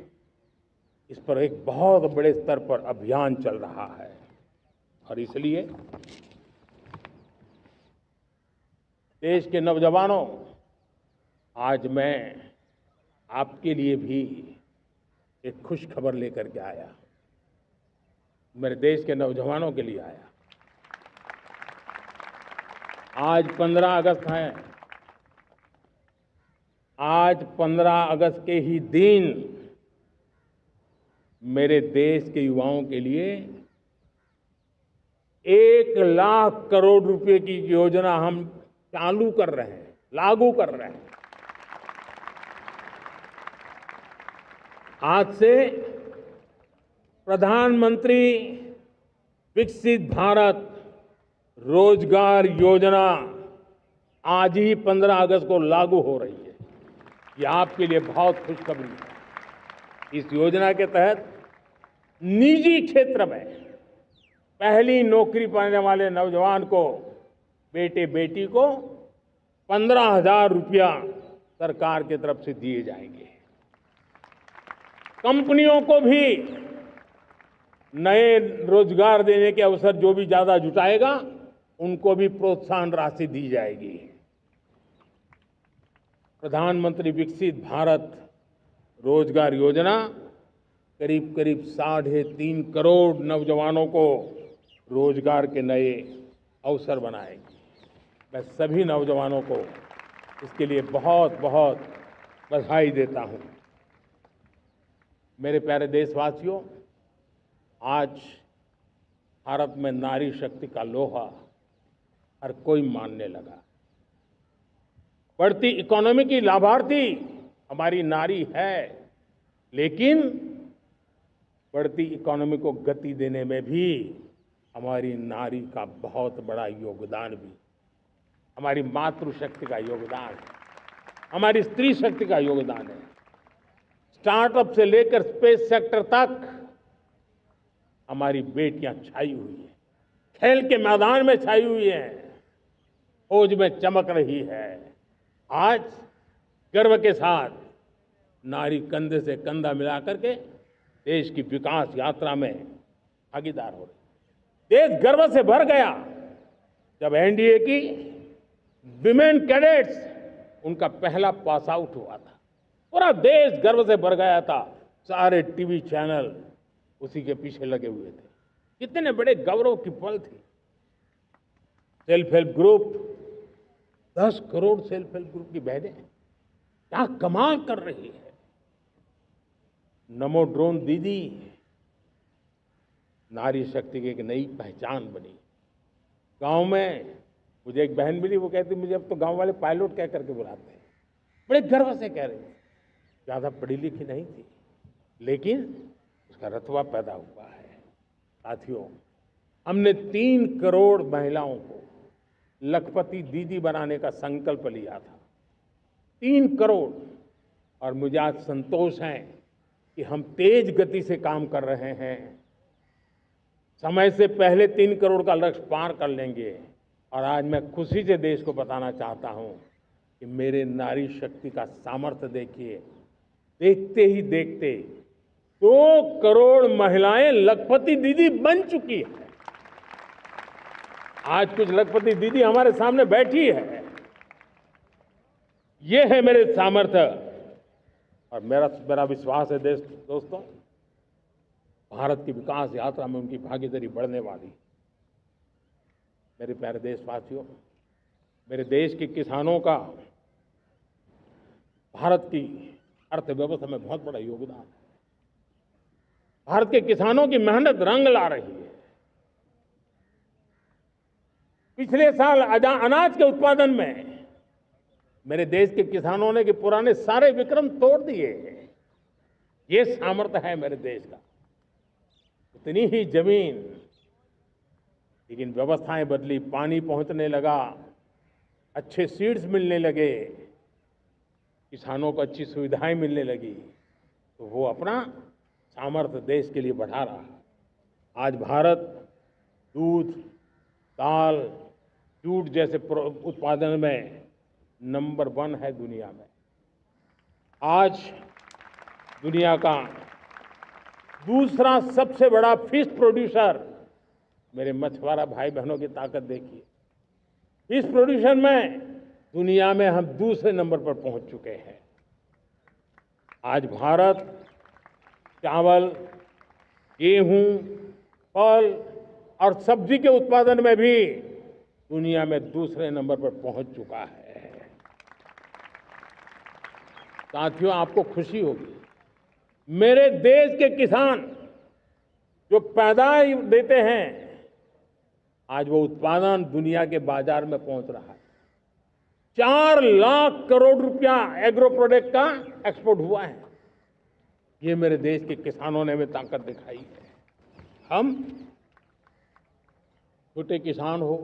इस पर एक बहुत बड़े स्तर पर अभियान चल रहा है। और इसलिए देश के नौजवानों, आज मैं आपके लिए भी एक खुश खबर लेकर के आया, मेरे देश के नौजवानों के लिए आया। आज 15 अगस्त है। आज 15 अगस्त के ही दिन मेरे देश के युवाओं के लिए 1 लाख करोड़ रुपए की योजना हम चालू कर रहे हैं, लागू कर रहे हैं। आज से प्रधानमंत्री विकसित भारत रोजगार योजना आज ही 15 अगस्त को लागू हो रही है। ये आपके लिए बहुत खुशखबरी है। इस योजना के तहत निजी क्षेत्र में पहली नौकरी पाने वाले नौजवान को, बेटे बेटी को 15,000 रुपया सरकार की तरफ से दिए जाएंगे। कंपनियों को भी नए रोजगार देने के अवसर जो भी ज्यादा जुटाएगा उनको भी प्रोत्साहन राशि दी जाएगी। प्रधानमंत्री विकसित भारत रोजगार योजना करीब करीब 3.5 करोड़ नौजवानों को रोजगार के नए अवसर बनाएगी। मैं सभी नौजवानों को इसके लिए बहुत बहुत बधाई देता हूं। मेरे प्यारे देशवासियों, आज भारत में नारी शक्ति का लोहा हर कोई मानने लगा। बढ़ती इकोनॉमी की लाभार्थी हमारी नारी है, लेकिन बढ़ती इकोनॉमी को गति देने में भी हमारी नारी का बहुत बड़ा योगदान भी, हमारी मातृशक्ति का योगदान है, हमारी स्त्री शक्ति का योगदान है। स्टार्टअप से लेकर स्पेस सेक्टर तक हमारी बेटियां छाई हुई हैं, खेल के मैदान में छाई हुई हैं, फौज में चमक रही है। आज गर्व के साथ नारी कंधे से कंधा मिला करके देश की विकास यात्रा में भागीदार हो रही। देश गर्व से भर गया जब एनडीए की विमेन कैडेट्स उनका पहला पास आउट हुआ था। पूरा देश गर्व से भर गया था। सारे टीवी चैनल उसी के पीछे लगे हुए थे। कितने बड़े गौरव की पल थी। Self help group, 10 crore self help group की बहनें क्या कमाल कर रही है। नमो ड्रोन दीदी नारी शक्ति की एक नई पहचान बनी। गांव में मुझे एक बहन मिली, वो कहती मुझे अब तो गांव वाले पायलट कह करके बुलाते हैं। बड़े गर्व से कह रही, ज्यादा पढ़ी लिखी नहीं थी लेकिन उसका रतबा पैदा हुआ है। साथियों, हमने 3 करोड़ महिलाओं को लखपति दीदी बनाने का संकल्प लिया था। 3 करोड़। और मुझे आज संतोष है कि हम तेज गति से काम कर रहे हैं। समय से पहले 3 करोड़ का लक्ष्य पार कर लेंगे। और आज मैं खुशी से देश को बताना चाहता हूं कि मेरे नारी शक्ति का सामर्थ्य देखिए। देखते ही देखते 2 करोड़ महिलाएं लखपति दीदी बन चुकी है। आज कुछ लखपति दीदी हमारे सामने बैठी है। ये है मेरे सामर्थ्य। और मेरा विश्वास है दोस्तों, भारत की विकास यात्रा में उनकी भागीदारी बढ़ने वाली। मेरे प्यारे देशवासियों, मेरे देश के किसानों का भारत की अर्थव्यवस्था में बहुत बड़ा योगदान है। भारत के किसानों की मेहनत रंग ला रही है। पिछले साल अनाज के उत्पादन में मेरे देश के किसानों ने के पुराने सारे विक्रम तोड़ दिए। ये सामर्थ्य है मेरे देश का। इतनी ही जमीन, लेकिन व्यवस्थाएं बदली, पानी पहुंचने लगा, अच्छे सीड्स मिलने लगे, किसानों को अच्छी सुविधाएं मिलने लगी, तो वो अपना सामर्थ्य देश के लिए बढ़ा रहा है। आज भारत दूध, दाल, जूट जैसे उत्पादन में नंबर 1 है दुनिया में। आज दुनिया का दूसरा सबसे बड़ा फिश प्रोड्यूसर। मेरे मछुआरा भाई बहनों की ताकत देखिए। फिश प्रोड्यूशन में दुनिया में हम दूसरे नंबर पर पहुंच चुके हैं। आज भारत चावल, गेहूं, फल और सब्जी के उत्पादन में भी दुनिया में दूसरे नंबर पर पहुंच चुका है। साथियों, आपको खुशी होगी, मेरे देश के किसान जो पैदावार देते हैं, आज वो उत्पादन दुनिया के बाजार में पहुंच रहा है। 4 लाख करोड़ रुपया एग्रो प्रोडक्ट का एक्सपोर्ट हुआ है। ये मेरे देश के किसानों ने हमें ताकत दिखाई है। हम छोटे किसान हो,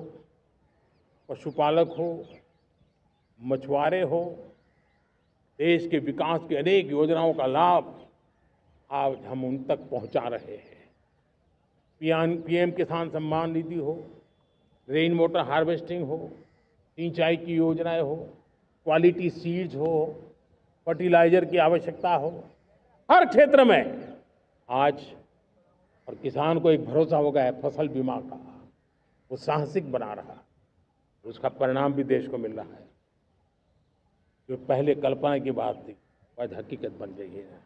पशुपालक हो, मछुआरे हो, देश के विकास की अनेक योजनाओं का लाभ आज हम उन तक पहुंचा रहे हैं। पीएम किसान सम्मान निधि हो, रेन वाटर हार्वेस्टिंग हो, सिंचाई की योजनाएं हो, क्वालिटी सीड्स हो, फर्टिलाइजर की आवश्यकता हो, हर क्षेत्र में आज और किसान को एक भरोसा हो गया है फसल बीमा का। वो साहसिक बना रहा, उसका परिणाम भी देश को मिल रहा है। जो पहले कल्पना की बात थी आज हकीकत बन गई है।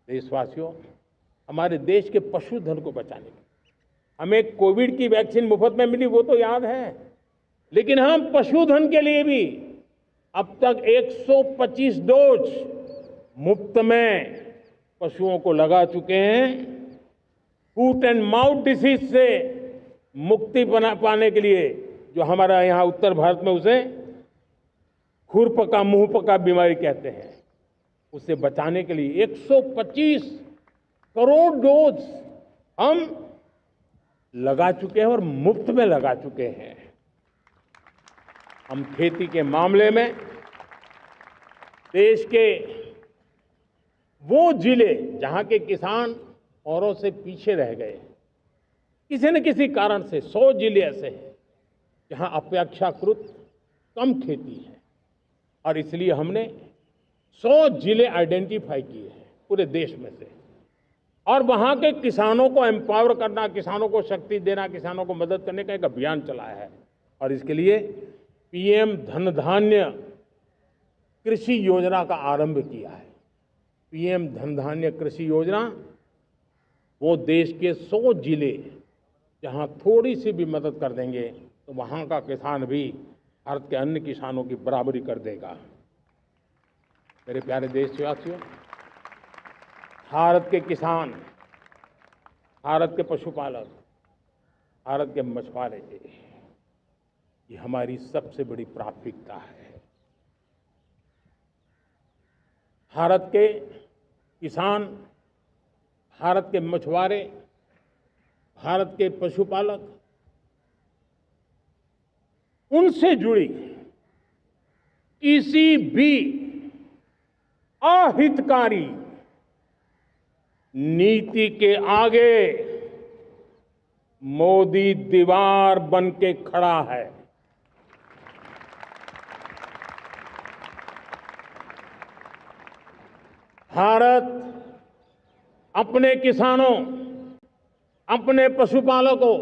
देशवासियों, हमारे देश के पशुधन को बचाने के हमें कोविड की वैक्सीन मुफ्त में मिली, वो तो याद है, लेकिन हम पशुधन के लिए भी अब तक 125 डोज मुफ्त में पशुओं को लगा चुके हैं। फूट एंड माउथ डिसीज से मुक्ति पाने के लिए, जो हमारा यहाँ उत्तर भारत में उसे खुरपका मुंहपका बीमारी कहते हैं, उससे बचाने के लिए 125 करोड़ डोज हम लगा चुके हैं और मुफ्त में लगा चुके हैं। हम खेती के मामले में देश के वो जिले जहां के किसान औरों से पीछे रह गए। किसी न किसी कारण से 100 जिले ऐसे हैं जहां अपेक्षाकृत कम खेती है और इसलिए हमने 100 जिले आइडेंटिफाई किए हैं पूरे देश में से और वहां के किसानों को एम्पावर करना, किसानों को शक्ति देना, किसानों को मदद करने का एक अभियान चलाया है और इसके लिए पीएम धन धान्य कृषि योजना का आरंभ किया है। पीएम धन धान्य कृषि योजना वो देश के 100 जिले जहां थोड़ी सी भी मदद कर देंगे तो वहां का किसान भी भारत के अन्य किसानों की बराबरी कर देगा। मेरे प्यारे देशवासियों, भारत के किसान, भारत के पशुपालक, भारत के मछुआरे, ये हमारी सबसे बड़ी प्राथमिकता है। भारत के किसान, भारत के मछुआरे, भारत के पशुपालक, उनसे जुड़ी किसी भी अहितकारी नीति के आगे मोदी दीवार बन के खड़ा है। भारत अपने किसानों, अपने पशुपालकों,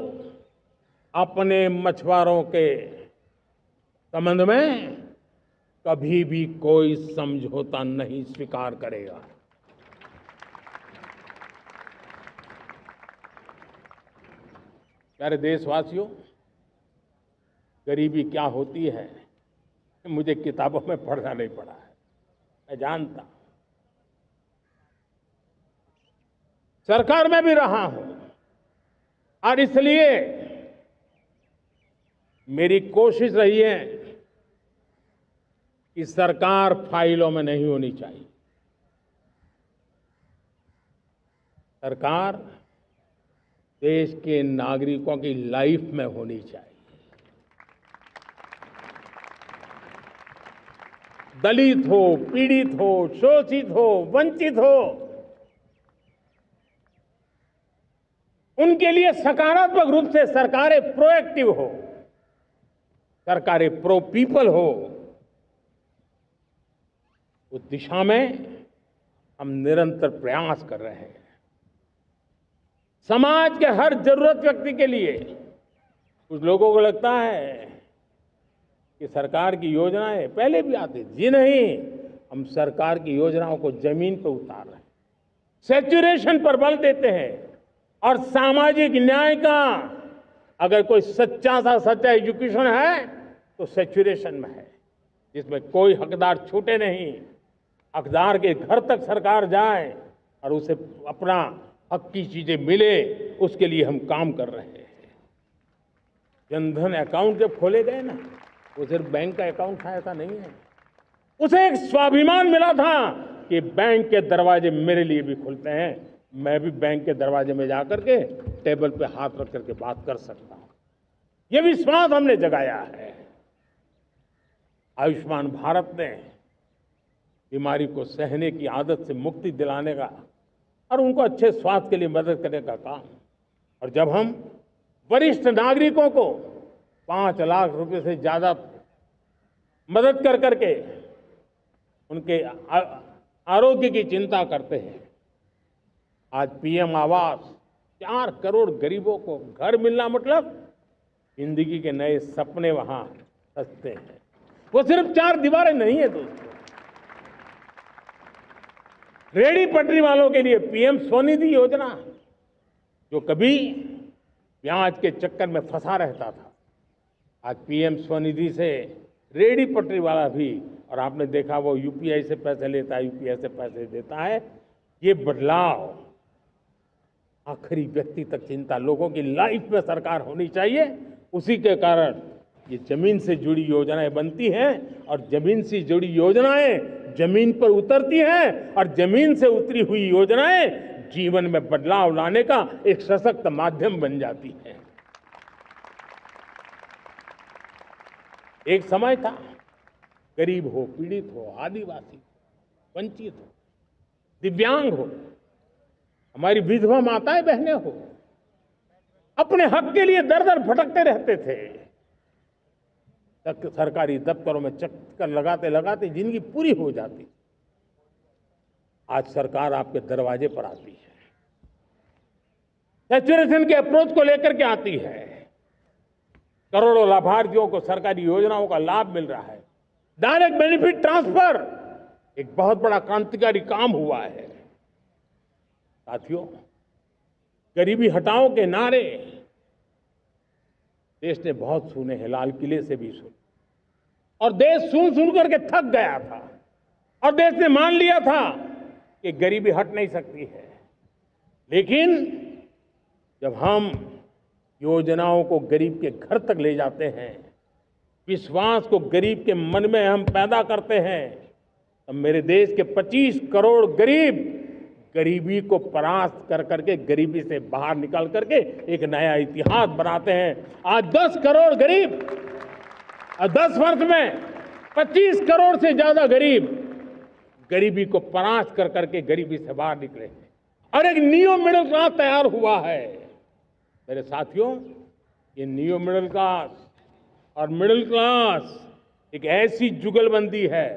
अपने मछुआरों के संबंध में कभी भी कोई समझौता नहीं स्वीकार करेगा। प्यारे देशवासियों, गरीबी क्या होती है मुझे किताबों में पढ़ना नहीं पड़ा है, मैं जानता। सरकार में भी रहा हूं और इसलिए मेरी कोशिश रही है कि सरकार फाइलों में नहीं होनी चाहिए। सरकार देश के नागरिकों की लाइफ में होनी चाहिए। दलित हो, पीड़ित हो, शोषित हो, वंचित हो, उनके लिए सकारात्मक रूप से सरकारें प्रोएक्टिव हो, सरकारें प्रो पीपल हो, उस दिशा में हम निरंतर प्रयास कर रहे हैं। समाज के हर जरूरत व्यक्ति के लिए। कुछ लोगों को लगता है कि सरकार की योजनाएं पहले भी आती थी। जी नहीं, हम सरकार की योजनाओं को जमीन पर उतार रहे हैं, सैचुरेशन पर बल देते हैं और सामाजिक न्याय का अगर कोई सच्चा एजुकेशन है तो सैचुरेशन में है, जिसमें कोई हकदार छूटे नहीं, हकदार के घर तक सरकार जाए और उसे अपना हक की चीजें मिले, उसके लिए हम काम कर रहे हैं। जनधन अकाउंट जब खोले गए ना, वो सिर्फ बैंक का अकाउंट था ऐसा नहीं है, उसे एक स्वाभिमान मिला था कि बैंक के दरवाजे मेरे लिए भी खुलते हैं, मैं भी बैंक के दरवाजे में जाकर के टेबल पे हाथ रख करके बात कर सकता हूं। ये विश्वास हमने जगाया है। आयुष्मान भारत ने बीमारी को सहने की आदत से मुक्ति दिलाने का और उनको अच्छे स्वास्थ्य के लिए मदद करने का काम, और जब हम वरिष्ठ नागरिकों को 5 लाख रुपए से ज्यादा मदद कर करके उनके आरोग्य की चिंता करते हैं। आज पीएम आवास, 4 करोड़ गरीबों को घर मिलना मतलब जिंदगी के नए सपने वहां सजते हैं। वो सिर्फ 4 दीवारें नहीं है दोस्तों। रेहड़ी पटरी वालों के लिए पीएम स्वनिधि योजना, जो कभी ब्याज के चक्कर में फंसा रहता था, आज पीएम स्वनिधि से रेहड़ी पटरी वाला भी, और आपने देखा वो यूपीआई से पैसे लेता है, यूपीआई से पैसे देता है। ये बदलाव आखिरी व्यक्ति तक चिंता, लोगों की लाइफ में सरकार होनी चाहिए। उसी के कारण ये जमीन से जुड़ी योजनाएं बनती हैं और जमीन से जुड़ी योजनाएं जमीन पर उतरती हैं और जमीन से उतरी हुई योजनाएं जीवन में बदलाव लाने का एक सशक्त माध्यम बन जाती है। एक समय था, गरीब हो, पीड़ित हो, आदिवासी, वंचित हो, दिव्यांग हो, हमारी विधवा माताएं बहनें हो, अपने हक के लिए दर दर भटकते रहते थे। तक सरकारी दफ्तरों में चक्कर लगाते लगाते जिंदगी पूरी हो जाती। आज सरकार आपके दरवाजे पर आती है, सैचुरेशन के अप्रोच को लेकर के आती है। करोड़ों लाभार्थियों को सरकारी योजनाओं का लाभ मिल रहा है। डायरेक्ट बेनिफिट ट्रांसफर एक बहुत बड़ा क्रांतिकारी काम हुआ है। साथियों, गरीबी हटाओ के नारे देश ने बहुत सुने हैं, लाल किले से भी सुने, और देश सुन सुन करके थक गया था और देश ने मान लिया था कि गरीबी हट नहीं सकती है। लेकिन जब हम योजनाओं को गरीब के घर तक ले जाते हैं, विश्वास को गरीब के मन में हम पैदा करते हैं, तब मेरे देश के 25 करोड़ गरीब गरीबी को परास्त कर करके, गरीबी से बाहर निकल करके एक नया इतिहास बनाते हैं। आज 10 करोड़ गरीब और 10 वर्ष में 25 करोड़ से ज्यादा गरीब गरीबी को परास्त कर करके गरीबी से बाहर निकले हैं और एक न्यू मिडिल क्लास तैयार हुआ है। मेरे साथियों, ये न्यू मिडिल क्लास और मिडिल क्लास एक ऐसी जुगलबंदी है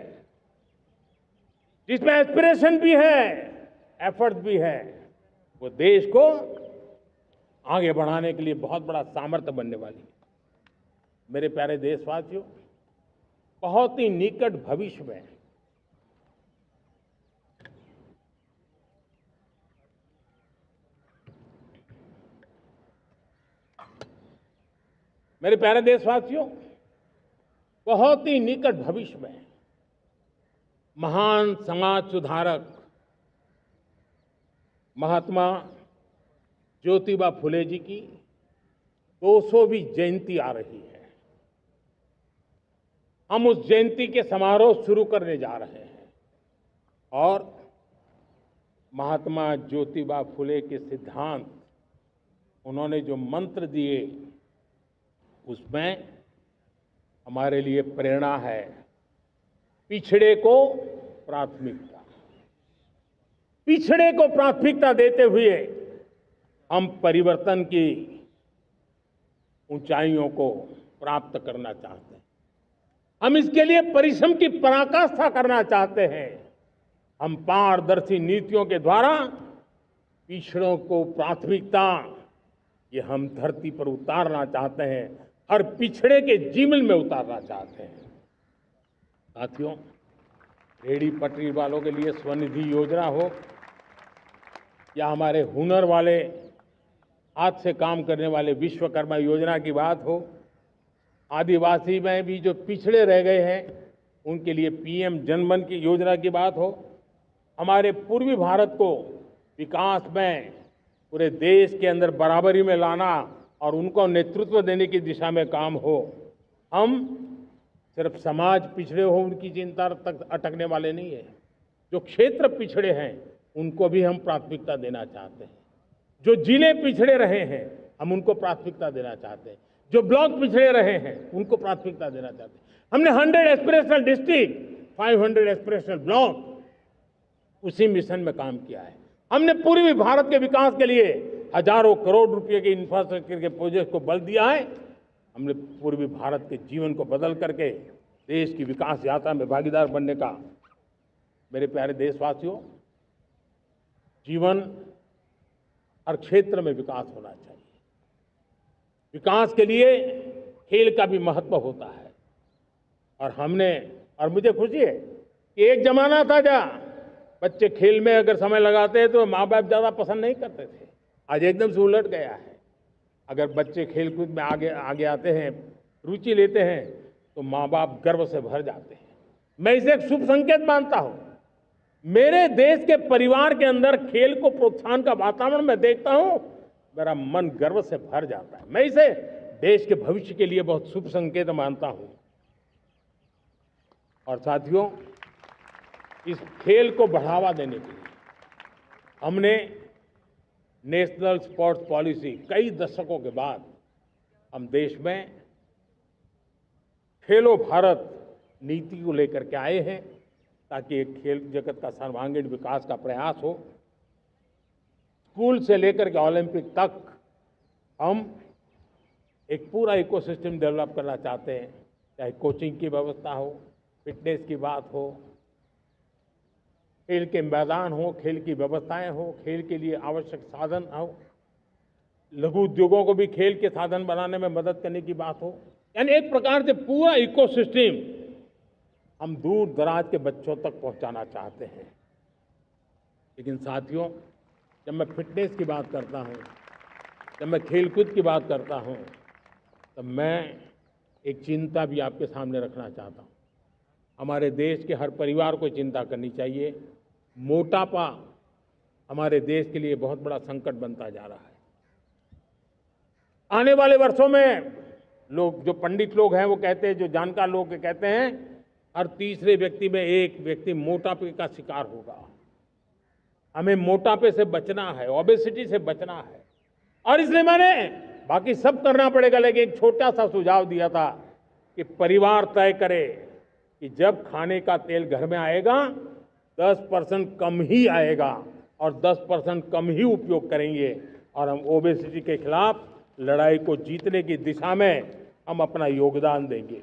जिसमें एस्पिरेशन भी है, एफर्ट भी है। वो देश को आगे बढ़ाने के लिए बहुत बड़ा सामर्थ्य बनने वाली है। मेरे प्यारे देशवासियों, बहुत ही निकट भविष्य में मेरे प्यारे देशवासियों, बहुत ही निकट भविष्य में महान समाज सुधारक महात्मा ज्योतिबा फुले जी की 200वीं जयंती आ रही है। हम उस जयंती के समारोह शुरू करने जा रहे हैं और महात्मा ज्योतिबा फुले के सिद्धांत, उन्होंने जो मंत्र दिए, उसमें हमारे लिए प्रेरणा है। पिछड़े को प्राथमिकता, पिछड़े को प्राथमिकता देते हुए हम परिवर्तन की ऊंचाइयों को प्राप्त करना चाहते हैं। हम इसके लिए परिश्रम की पराकाष्ठा करना चाहते हैं। हम पारदर्शी नीतियों के द्वारा पिछड़ों को प्राथमिकता, ये हम धरती पर उतारना चाहते हैं, हर पिछड़े के जीवन में उतारना चाहते हैं। साथियों, रेहड़ी पटरी वालों के लिए स्वनिधि योजना हो या हमारे हुनर वाले, हाथ से काम करने वाले विश्वकर्मा योजना की बात हो, आदिवासी में भी जो पिछड़े रह गए हैं उनके लिए पीएम जनधन की योजना की बात हो, हमारे पूर्वी भारत को विकास में पूरे देश के अंदर बराबरी में लाना और उनको नेतृत्व देने की दिशा में काम हो। हम सिर्फ समाज पिछड़े हो उनकी चिंता तक अटकने वाले नहीं है। जो क्षेत्र पिछड़े हैं उनको भी हम प्राथमिकता देना चाहते हैं। जो जिले पिछड़े रहे हैं हम उनको प्राथमिकता देना चाहते हैं। जो ब्लॉक पिछड़े रहे हैं उनको प्राथमिकता देना चाहते हैं। हमने 100 एस्पिरेशनल डिस्ट्रिक्ट, 500 एस्पिरेशनल ब्लॉक, उसी मिशन में काम किया है। हमने पूर्वी भारत के विकास के लिए हजारों करोड़ रुपए के इंफ्रास्ट्रक्चर के प्रोजेक्ट को बल दिया है। हमने पूर्वी भारत के जीवन को बदल करके देश की विकास यात्रा में भागीदार बनने का, मेरे प्यारे देशवासियों, जीवन हर क्षेत्र में विकास होना चाहिए। विकास के लिए खेल का भी महत्व होता है और मुझे खुशी है कि एक जमाना था जहाँ बच्चे खेल में अगर समय लगाते हैं तो माँ बाप ज़्यादा पसंद नहीं करते थे। आज एकदम से उलट गया है। अगर बच्चे खेलकूद में आगे आते हैं, रुचि लेते हैं, तो माँ बाप गर्व से भर जाते हैं। मैं इसे एक शुभ संकेत मानता हूँ। मेरे देश के परिवार के अंदर खेल को प्रोत्साहन का वातावरण मैं देखता हूँ, मेरा मन गर्व से भर जाता है। मैं इसे देश के भविष्य के लिए बहुत शुभ संकेत मानता हूँ। और साथियों, इस खेल को बढ़ावा देने के लिए हमने नेशनल स्पोर्ट्स पॉलिसी, कई दशकों के बाद हम देश में खेलो भारत नीति को लेकर के आए हैं ताकि एक खेल जगत का सर्वांगीण विकास का प्रयास हो। स्कूल से लेकर के ओलंपिक तक हम एक पूरा इकोसिस्टम डेवलप करना चाहते हैं, चाहे कोचिंग की व्यवस्था हो, फिटनेस की बात हो, खेल के मैदान हो, खेल की व्यवस्थाएं हो, खेल के लिए आवश्यक साधन हो, लघु उद्योगों को भी खेल के साधन बनाने में मदद करने की बात हो, यानी एक प्रकार से पूरा इकोसिस्टम हम दूर दराज के बच्चों तक पहुंचाना चाहते हैं। लेकिन साथियों, जब मैं फिटनेस की बात करता हूं, जब मैं खेलकूद की बात करता हूं, तो मैं एक चिंता भी आपके सामने रखना चाहता हूं। हमारे देश के हर परिवार को चिंता करनी चाहिए। मोटापा हमारे देश के लिए बहुत बड़ा संकट बनता जा रहा है। आने वाले वर्षों में लोग, जो पंडित लोग हैं वो कहते हैं, जो जानकार लोग कहते हैं, हर तीसरे व्यक्ति में एक व्यक्ति मोटापे का शिकार होगा। हमें मोटापे से बचना है, ओबेसिटी से बचना है, और इसलिए मैंने बाकी सब करना पड़ेगा, लेकिन एक छोटा सा सुझाव दिया था कि परिवार तय करे कि जब खाने का तेल घर में आएगा 10% कम ही आएगा और 10% कम ही उपयोग करेंगे, और हम ओबेसिटी के खिलाफ लड़ाई को जीतने की दिशा में हम अपना योगदान देंगे।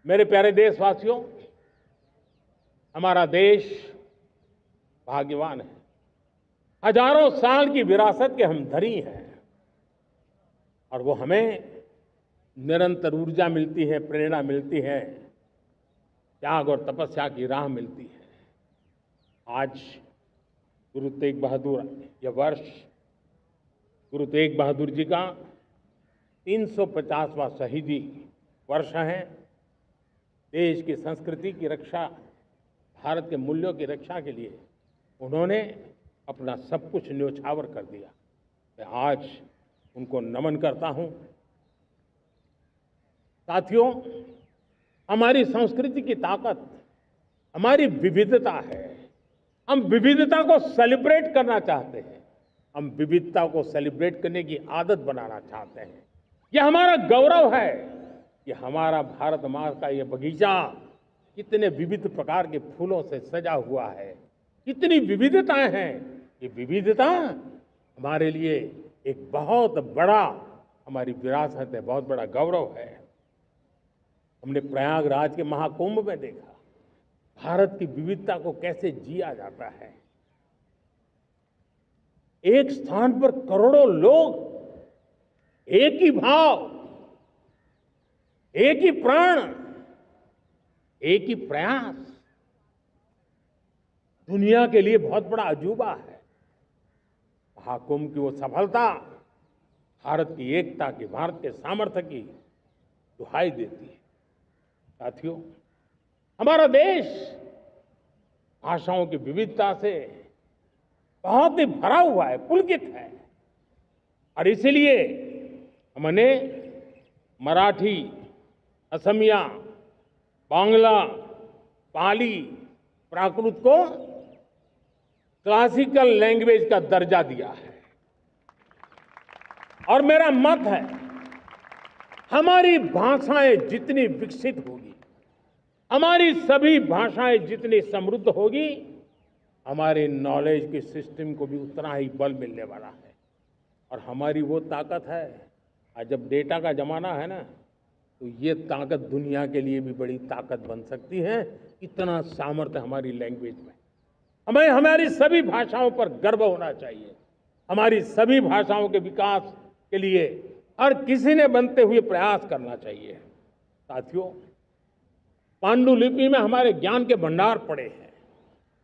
मेरे प्यारे देशवासियों, हमारा देश भाग्यवान है। हजारों साल की विरासत के हम धनी हैं, और वो हमें निरंतर ऊर्जा मिलती है, प्रेरणा मिलती है, त्याग और तपस्या की राह मिलती है। आज गुरु तेग बहादुर, यह वर्ष गुरु तेग बहादुर जी का 350वां शहीदी वर्ष है। देश की संस्कृति की रक्षा, भारत के मूल्यों की रक्षा के लिए उन्होंने अपना सब कुछ न्योछावर कर दिया। मैं आज उनको नमन करता हूं। साथियों, हमारी संस्कृति की ताकत हमारी विविधता है। हम विविधता को सेलिब्रेट करना चाहते हैं, हम विविधता को सेलिब्रेट करने की आदत बनाना चाहते हैं। यह हमारा गौरव है कि हमारा भारत माँ का ये बगीचा कितने विविध प्रकार के फूलों से सजा हुआ है, कितनी विविधताएं हैं। ये विविधता हमारे लिए एक बहुत बड़ा, हमारी विरासत है, बहुत बड़ा गौरव है। हमने प्रयागराज के महाकुंभ में देखा भारत की विविधता को कैसे जिया जाता है। एक स्थान पर करोड़ों लोग, एक ही भाव, एक ही प्राण, एक ही प्रयास, दुनिया के लिए बहुत बड़ा अजूबा है। महाकुंभ की वो सफलता भारत की एकता की, भारत के सामर्थ्य की दुहाई देती है। साथियों, हमारा देश भाषाओं की विविधता से बहुत ही भरा हुआ है, पुलकित है, और इसीलिए हमने मराठी, असमिया, बांग्ला, पाली, प्राकृत को क्लासिकल लैंग्वेज का दर्जा दिया है। और मेरा मत है, हमारी भाषाएं जितनी विकसित होगी, हमारी सभी भाषाएं जितनी समृद्ध होगी, हमारे नॉलेज के सिस्टम को भी उतना ही बल मिलने वाला है। और हमारी वो ताकत है, आज जब डेटा का जमाना है ना, तो ये ताकत दुनिया के लिए भी बड़ी ताकत बन सकती है। इतना सामर्थ्य हमारी लैंग्वेज में। हमें हमारी सभी भाषाओं पर गर्व होना चाहिए। हमारी सभी भाषाओं के विकास के लिए हर किसी ने बनते हुए प्रयास करना चाहिए। साथियों, पांडुलिपि में हमारे ज्ञान के भंडार पड़े हैं,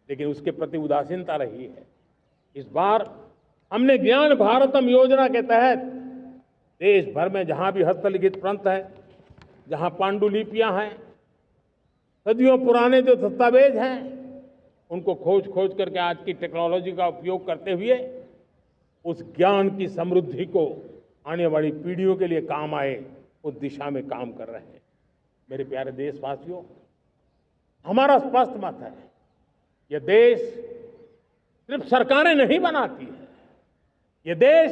लेकिन उसके प्रति उदासीनता रही है। इस बार हमने ज्ञान भारतम योजना के तहत देश भर में जहां भी हस्तलिखित ग्रंथ है, जहां पांडुलिपियां हैं, सदियों पुराने जो दस्तावेज हैं, उनको खोज खोज करके आज की टेक्नोलॉजी का उपयोग करते हुए उस ज्ञान की समृद्धि को आने वाली पीढ़ियों के लिए काम आए, उस दिशा में काम कर रहे हैं। मेरे प्यारे देशवासियों, हमारा स्पष्ट मत है, यह देश सिर्फ सरकारें नहीं बनाती है, यह देश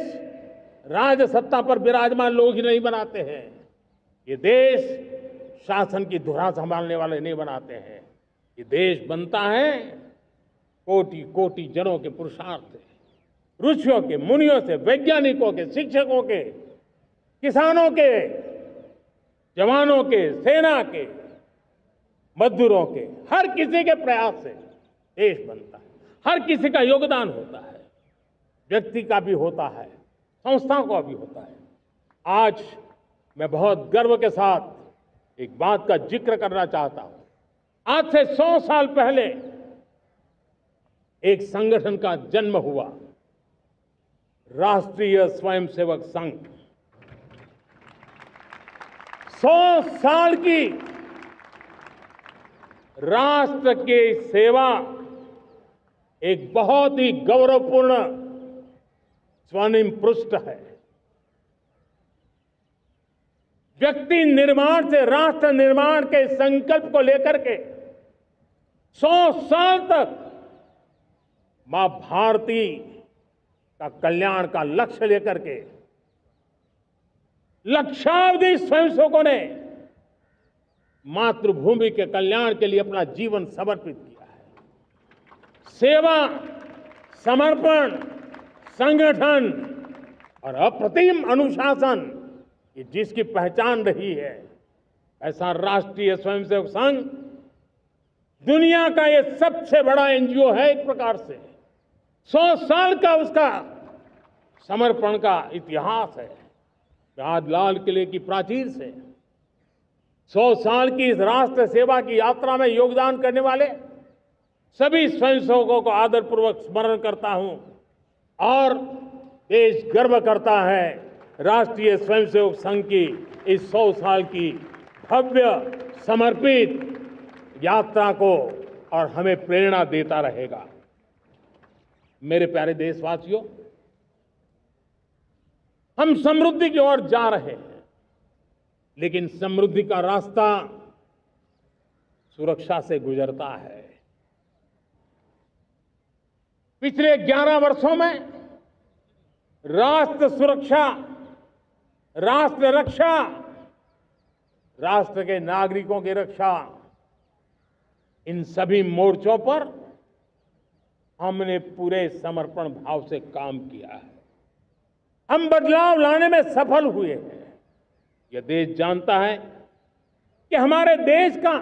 राजसत्ता पर विराजमान लोग ही नहीं बनाते हैं, ये देश शासन की धुरा संभालने वाले नहीं बनाते हैं। ये देश बनता है कोटि कोटि जनों के पुरुषार्थ से, ऋषियों के, मुनियों से, वैज्ञानिकों के, शिक्षकों के, किसानों के, जवानों के, सेना के, मजदूरों के, हर किसी के प्रयास से देश बनता है। हर किसी का योगदान होता है, व्यक्ति का भी होता है, संस्थाओं का भी होता है। आज मैं बहुत गर्व के साथ एक बात का जिक्र करना चाहता हूं। आज से 100 साल पहले एक संगठन का जन्म हुआ, राष्ट्रीय स्वयंसेवक संघ। 100 साल की राष्ट्र की सेवा एक बहुत ही गौरवपूर्ण स्वर्णिम पृष्ठ है। व्यक्ति निर्माण से राष्ट्र निर्माण के संकल्प को लेकर के 100 साल तक मां भारती का कल्याण का लक्ष्य लेकर के लक्षावधि स्वयंसेवकों ने मातृभूमि के कल्याण के लिए अपना जीवन समर्पित किया है। सेवा, समर्पण, संगठन और अप्रतिम अनुशासन, ये जिसकी पहचान रही है, ऐसा राष्ट्रीय स्वयंसेवक संघ दुनिया का ये सबसे बड़ा एनजीओ है। एक प्रकार से 100 साल का उसका समर्पण का इतिहास है। आज लाल किले की प्राचीर से 100 साल की इस राष्ट्र सेवा की यात्रा में योगदान करने वाले सभी स्वयंसेवकों को आदरपूर्वक स्मरण करता हूं और देश गर्व करता है राष्ट्रीय स्वयंसेवक संघ की इस 100 साल की भव्य समर्पित यात्रा को, और हमें प्रेरणा देता रहेगा। मेरे प्यारे देशवासियों, हम समृद्धि की ओर जा रहे हैं, लेकिन समृद्धि का रास्ता सुरक्षा से गुजरता है। पिछले 11 वर्षों में राष्ट्र सुरक्षा, राष्ट्र रक्षा, राष्ट्र के नागरिकों की रक्षा, इन सभी मोर्चों पर हमने पूरे समर्पण भाव से काम किया है। हम बदलाव लाने में सफल हुए हैं। यह देश जानता है कि हमारे देश का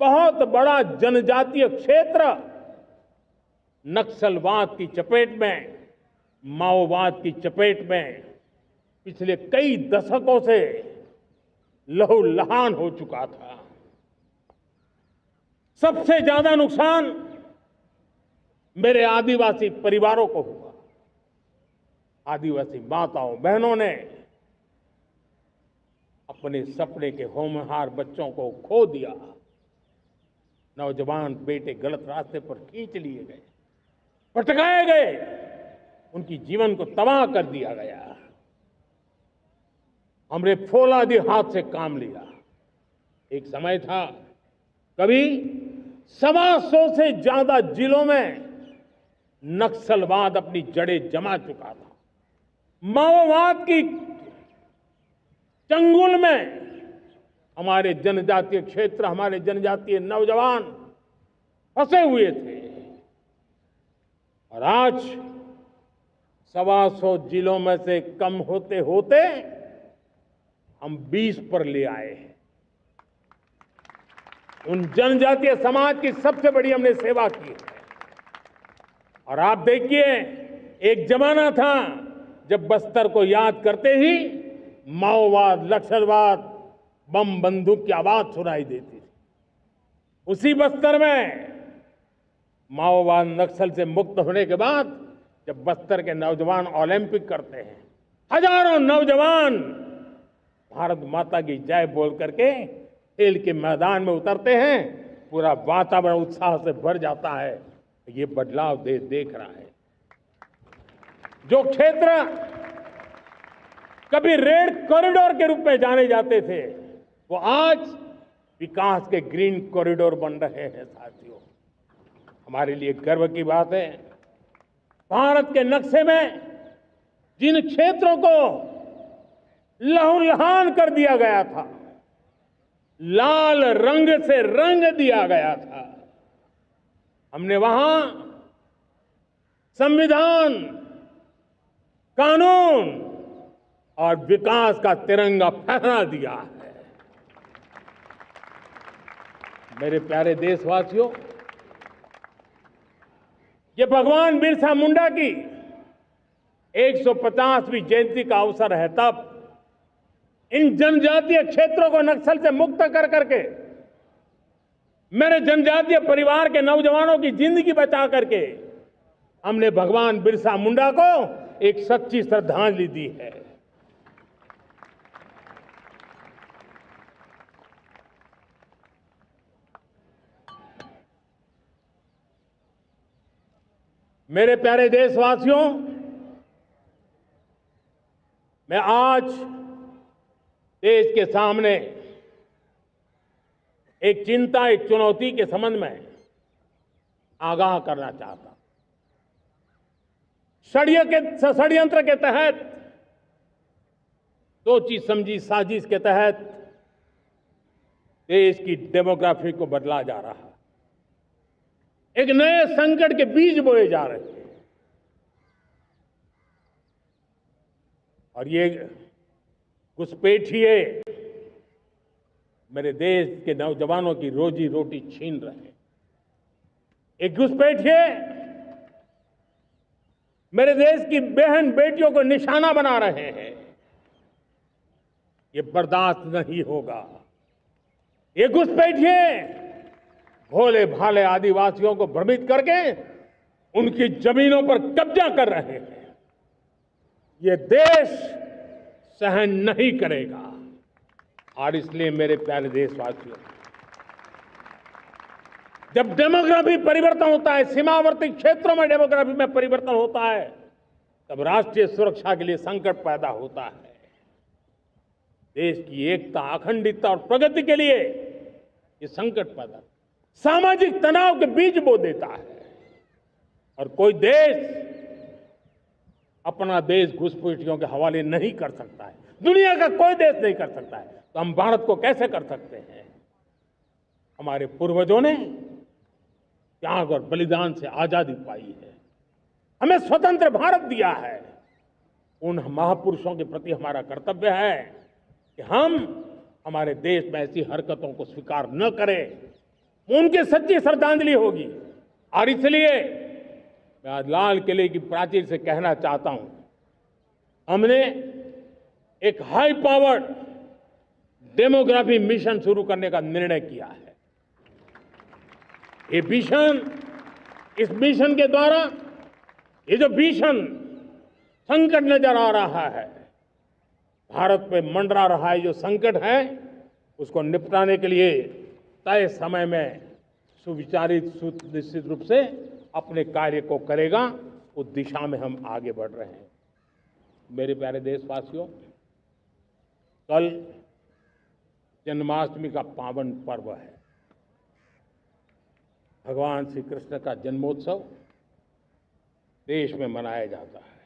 बहुत बड़ा जनजातीय क्षेत्र नक्सलवाद की चपेट में, माओवाद की चपेट में पिछले कई दशकों से लहूलुहान हो चुका था। सबसे ज्यादा नुकसान मेरे आदिवासी परिवारों को हुआ। आदिवासी माताओं बहनों ने अपने सपने के होनहार बच्चों को खो दिया। नौजवान बेटे गलत रास्ते पर खींच लिए गए, भटकाए गए, उनकी जीवन को तबाह कर दिया गया। हमने फौलादी हाथ से काम लिया। एक समय था, कभी 125 से ज्यादा जिलों में नक्सलवाद अपनी जड़ें जमा चुका था। माओवाद की चंगुल में हमारे जनजातीय क्षेत्र, हमारे जनजातीय नौजवान फंसे हुए थे, और आज 125 जिलों में से कम होते होते हम 20 पर ले आए हैं। उन जनजातीय समाज की सबसे बड़ी हमने सेवा की है। और आप देखिए, एक जमाना था जब बस्तर को याद करते ही माओवाद, नक्सलवाद, बम बंदूक की आवाज सुनाई देती थी। उसी बस्तर में माओवाद नक्सल से मुक्त होने के बाद जब बस्तर के नौजवान ओलंपिक करते हैं, हजारों नौजवान भारत माता की जय बोल करके खेल के मैदान में उतरते हैं, पूरा वातावरण उत्साह से भर जाता है। ये बदलाव देश देख रहा है। जो क्षेत्र कभी रेड कॉरिडोर के रूप में जाने जाते थे, वो आज विकास के ग्रीन कॉरिडोर बन रहे हैं। साथियों, हमारे लिए गर्व की बात है, भारत के नक्शे में जिन क्षेत्रों को लहूलुहान कर दिया गया था, लाल रंग से रंग दिया गया था। हमने वहां संविधान, कानून और विकास का तिरंगा फहरा दिया है। मेरे प्यारे देशवासियों, ये भगवान बिरसा मुंडा की 150वीं जयंती का अवसर है। तब इन जनजातीय क्षेत्रों को नक्सल से मुक्त कर करके, मेरे जनजातीय परिवार के नौजवानों की जिंदगी बचा करके हमने भगवान बिरसा मुंडा को एक सच्ची श्रद्धांजलि दी है। मेरे प्यारे देशवासियों, मैं आज देश के सामने एक चिंता, एक चुनौती के संबंध में आगाह करना चाहता हूं। षड्यंत्र के तहत, सोची समझी साजिश के तहत देश की डेमोग्राफी को बदला जा रहा है। एक नए संकट के बीज बोए जा रहे हैं और ये घुसपैठिए मेरे देश के नौजवानों की रोजी रोटी छीन रहे हैं। एक घुसपैठिए मेरे देश की बहन बेटियों को निशाना बना रहे हैं। ये बर्दाश्त नहीं होगा। ये घुसपैठिए भोले भाले आदिवासियों को भ्रमित करके उनकी जमीनों पर कब्जा कर रहे हैं। ये देश सहन नहीं करेगा। और इसलिए मेरे प्यारे देशवासियों, जब डेमोग्राफी परिवर्तन होता है, सीमावर्ती क्षेत्रों में डेमोग्राफी में परिवर्तन होता है, तब राष्ट्रीय सुरक्षा के लिए संकट पैदा होता है। देश की एकता, अखंडता और प्रगति के लिए ये संकट पैदा, सामाजिक तनाव के बीज बो देता है। और कोई देश अपना देश घुसपैठियों के हवाले नहीं कर सकता है। दुनिया का कोई देश नहीं कर सकता है, तो हम भारत को कैसे कर सकते हैं? हमारे पूर्वजों ने त्याग और बलिदान से आजादी पाई है, हमें स्वतंत्र भारत दिया है। उन महापुरुषों के प्रति हमारा कर्तव्य है कि हम हमारे देश में ऐसी हरकतों को स्वीकार न करें। उनकी सच्ची श्रद्धांजलि होगी। और इसलिए मैं आज लाल किले की प्राचीर से कहना चाहता हूं, हमने एक हाई पावर्ड डेमोग्राफी मिशन शुरू करने का निर्णय किया है। ये मिशन, इस मिशन के द्वारा ये जो भीषण संकट नजर आ रहा है, भारत पे मंडरा रहा है जो संकट है, उसको निपटाने के लिए तय समय में सुविचारित, सुनिश्चित रूप से अपने कार्य को करेगा। उस दिशा में हम आगे बढ़ रहे हैं। मेरे प्यारे देशवासियों, कल जन्माष्टमी का पावन पर्व है। भगवान श्री कृष्ण का जन्मोत्सव देश में मनाया जाता है।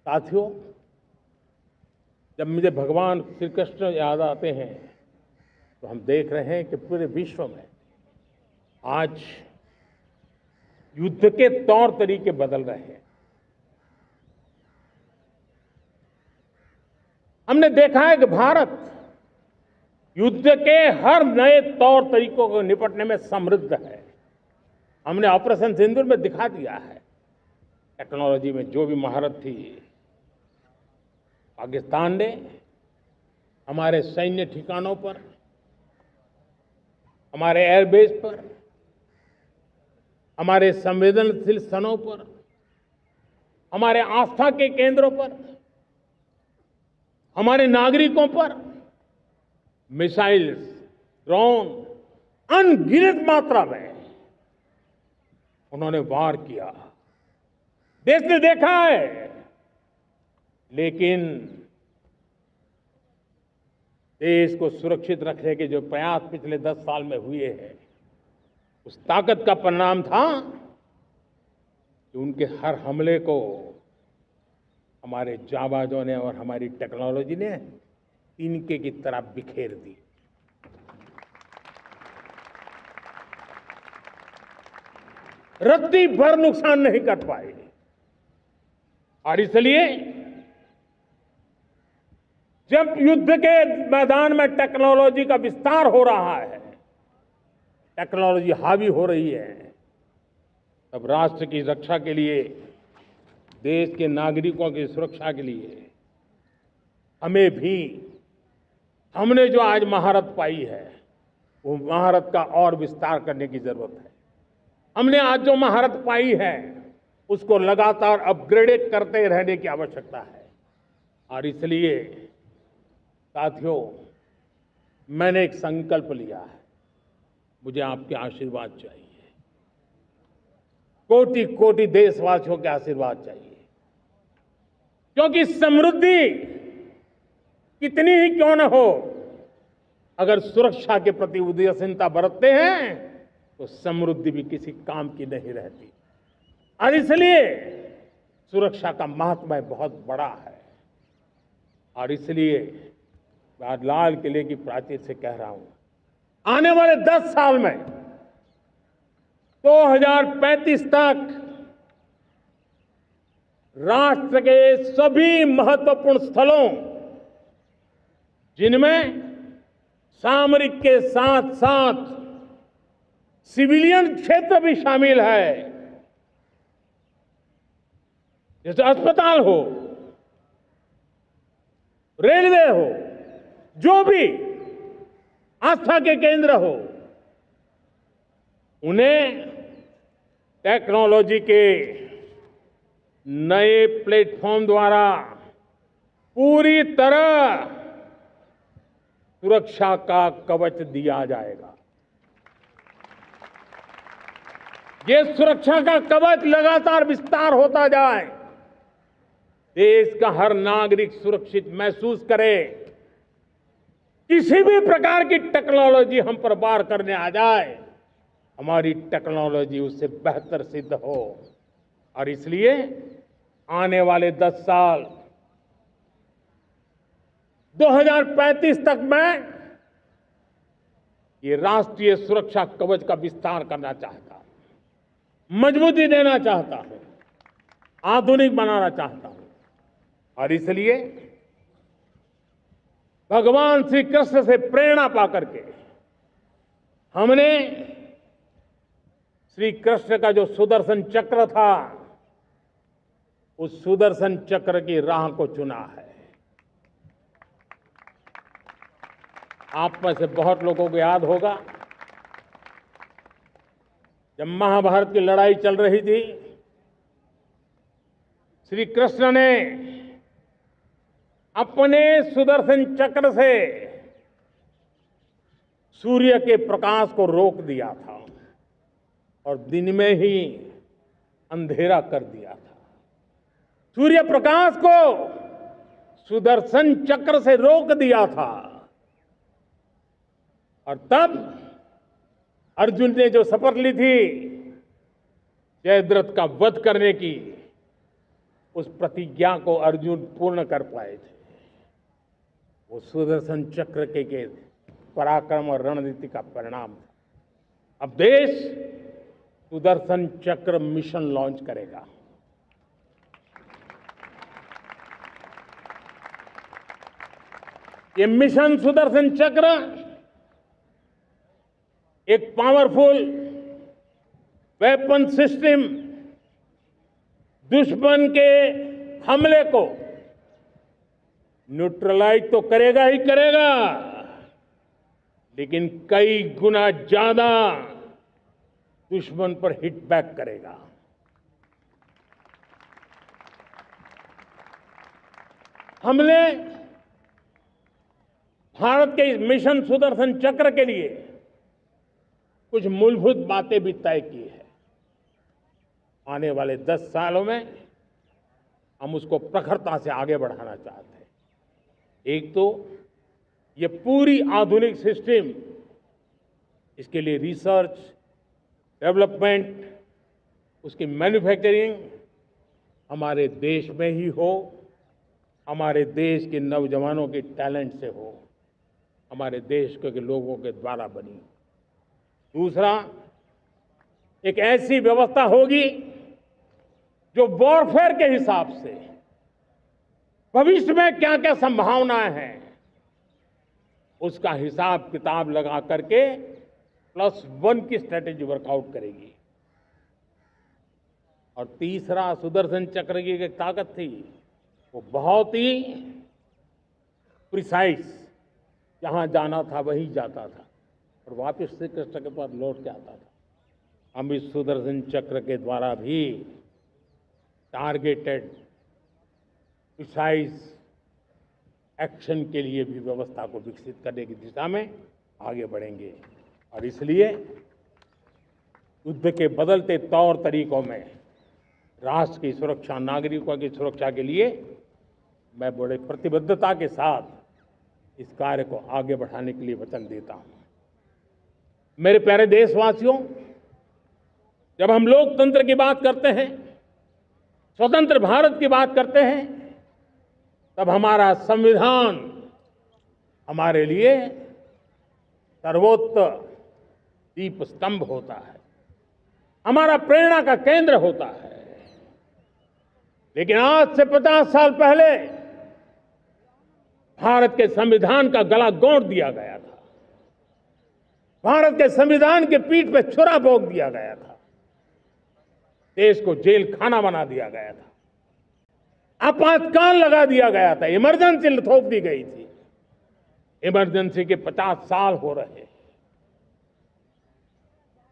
साथियों, जब मुझे भगवान श्री कृष्ण याद आते हैं तो हम देख रहे हैं कि पूरे विश्व में आज युद्ध के तौर तरीके बदल रहे हैं। हमने देखा है कि भारत युद्ध के हर नए तौर तरीकों को निपटने में समृद्ध है। हमने ऑपरेशन सिंदूर में दिखा दिया है। टेक्नोलॉजी में जो भी महारत थी, पाकिस्तान ने हमारे सैन्य ठिकानों पर, हमारे एयरबेस पर, हमारे संवेदनशील स्थानों पर, हमारे आस्था के केंद्रों पर, हमारे नागरिकों पर मिसाइल्स, ड्रोन अनगिनत मात्रा में उन्होंने वार किया। देश ने देखा है। लेकिन देश को सुरक्षित रखने के जो प्रयास पिछले 10 साल में हुए हैं, उस ताकत का परिणाम था कि उनके हर हमले को हमारे जाबाजों ने और हमारी टेक्नोलॉजी ने तिनके की तरह बिखेर दी। रत्ती भर नुकसान नहीं कर पाए और इसलिए जब युद्ध के मैदान में टेक्नोलॉजी का विस्तार हो रहा है, टेक्नोलॉजी हावी हो रही है, तब राष्ट्र की रक्षा के लिए, देश के नागरिकों की सुरक्षा के लिए हमें भी, हमने जो आज महारत पाई है वो महारत का और विस्तार करने की जरूरत है। हमने आज जो महारत पाई है उसको लगातार अपग्रेडेड करते रहने की आवश्यकता है। और इसलिए साथियों, मैंने एक संकल्प लिया है, मुझे आपके आशीर्वाद चाहिए, कोटि कोटि देशवासियों के आशीर्वाद चाहिए, क्योंकि समृद्धि कितनी ही क्यों न हो, अगर सुरक्षा के प्रति उदासीनता बरतते हैं तो समृद्धि भी किसी काम की नहीं रहती। और इसलिए सुरक्षा का महत्व बहुत बड़ा है। और इसलिए मैं आज लाल किले की प्राचीर से कह रहा हूं, आने वाले 10 साल में 2035 तक राष्ट्र के सभी महत्वपूर्ण स्थलों, जिनमें सामरिक के साथ साथ सिविलियन क्षेत्र भी शामिल है, जैसे अस्पताल हो, रेलवे हो, जो भी आस्था के केंद्र हो, उन्हें टेक्नोलॉजी के नए प्लेटफॉर्म द्वारा पूरी तरह सुरक्षा का कवच दिया जाएगा। ये सुरक्षा का कवच लगातार विस्तार होता जाए, देश का हर नागरिक सुरक्षित महसूस करे, किसी भी प्रकार की टेक्नोलॉजी हम पर वार करने आ जाए, हमारी टेक्नोलॉजी उससे बेहतर सिद्ध हो। और इसलिए आने वाले 10 साल 2035 तक मैं ये राष्ट्रीय सुरक्षा कवच का विस्तार करना चाहता हूं, मजबूती देना चाहता हूं, आधुनिक बनाना चाहता हूं। और इसलिए भगवान श्री कृष्ण से प्रेरणा पाकर के हमने श्री कृष्ण का जो सुदर्शन चक्र था, उस सुदर्शन चक्र की राह को चुना है। आप में से बहुत लोगों को याद होगा, जब महाभारत की लड़ाई चल रही थी, श्री कृष्ण ने अपने सुदर्शन चक्र से सूर्य के प्रकाश को रोक दिया था और दिन में ही अंधेरा कर दिया था। सूर्य प्रकाश को सुदर्शन चक्र से रोक दिया था। और तब अर्जुन ने जो शपथ ली थी जयद्रथ का वध करने की, उस प्रतिज्ञा को अर्जुन पूर्ण कर पाए थे। वो सुदर्शन चक्र के पराक्रम और रणनीति का परिणाम था। अब देश सुदर्शन चक्र मिशन लॉन्च करेगा। ये मिशन सुदर्शन चक्र एक पावरफुल वेपन सिस्टम दुश्मन के हमले को न्यूट्रलाइज तो करेगा ही करेगा, लेकिन कई गुना ज्यादा दुश्मन पर हिट बैक करेगा। हमने भारत के इस मिशन सुदर्शन चक्र के लिए कुछ मूलभूत बातें भी तय की है। आने वाले 10 सालों में हम उसको प्रखरता से आगे बढ़ाना चाहते हैं। एक तो ये पूरी आधुनिक सिस्टम, इसके लिए रिसर्च, डेवलपमेंट, उसकी मैन्युफैक्चरिंग हमारे देश में ही हो, हमारे देश के नौजवानों के टैलेंट से हो, हमारे देश के लोगों के द्वारा बनी। दूसरा, एक ऐसी व्यवस्था होगी जो वॉरफेयर के हिसाब से भविष्य में क्या क्या संभावनाएं हैं उसका हिसाब किताब लगा करके +1 की स्ट्रेटेजी वर्कआउट करेगी। और तीसरा, सुदर्शन चक्र की एक ताकत थी, वो बहुत ही प्रिसाइज, जहां जाना था वहीं जाता था और वापस श्री कृष्ण के पास लौट के आता था। हम इस सुदर्शन चक्र के द्वारा भी टारगेटेड प्रिसाइज एक्शन के लिए भी व्यवस्था को विकसित करने की दिशा में आगे बढ़ेंगे। और इसलिए युद्ध के बदलते तौर तरीकों में राष्ट्र की सुरक्षा, नागरिकों की सुरक्षा के लिए मैं बड़े प्रतिबद्धता के साथ इस कार्य को आगे बढ़ाने के लिए वचन देता हूं। मेरे प्यारे देशवासियों, जब हम लोकतंत्र की बात करते हैं, स्वतंत्र भारत की बात करते हैं, तब हमारा संविधान हमारे लिए सर्वोच्च दीप स्तंभ होता है, हमारा प्रेरणा का केंद्र होता है। लेकिन आज से 50 साल पहले भारत के संविधान का गला घोंट दिया गया था, भारत के संविधान के पीठ पे छुरा भोंक दिया गया था, देश को जेल खाना बना दिया गया था, आपातकाल लगा दिया गया था, इमरजेंसी थोप दी गई थी। इमरजेंसी के 50 साल हो रहे हैं।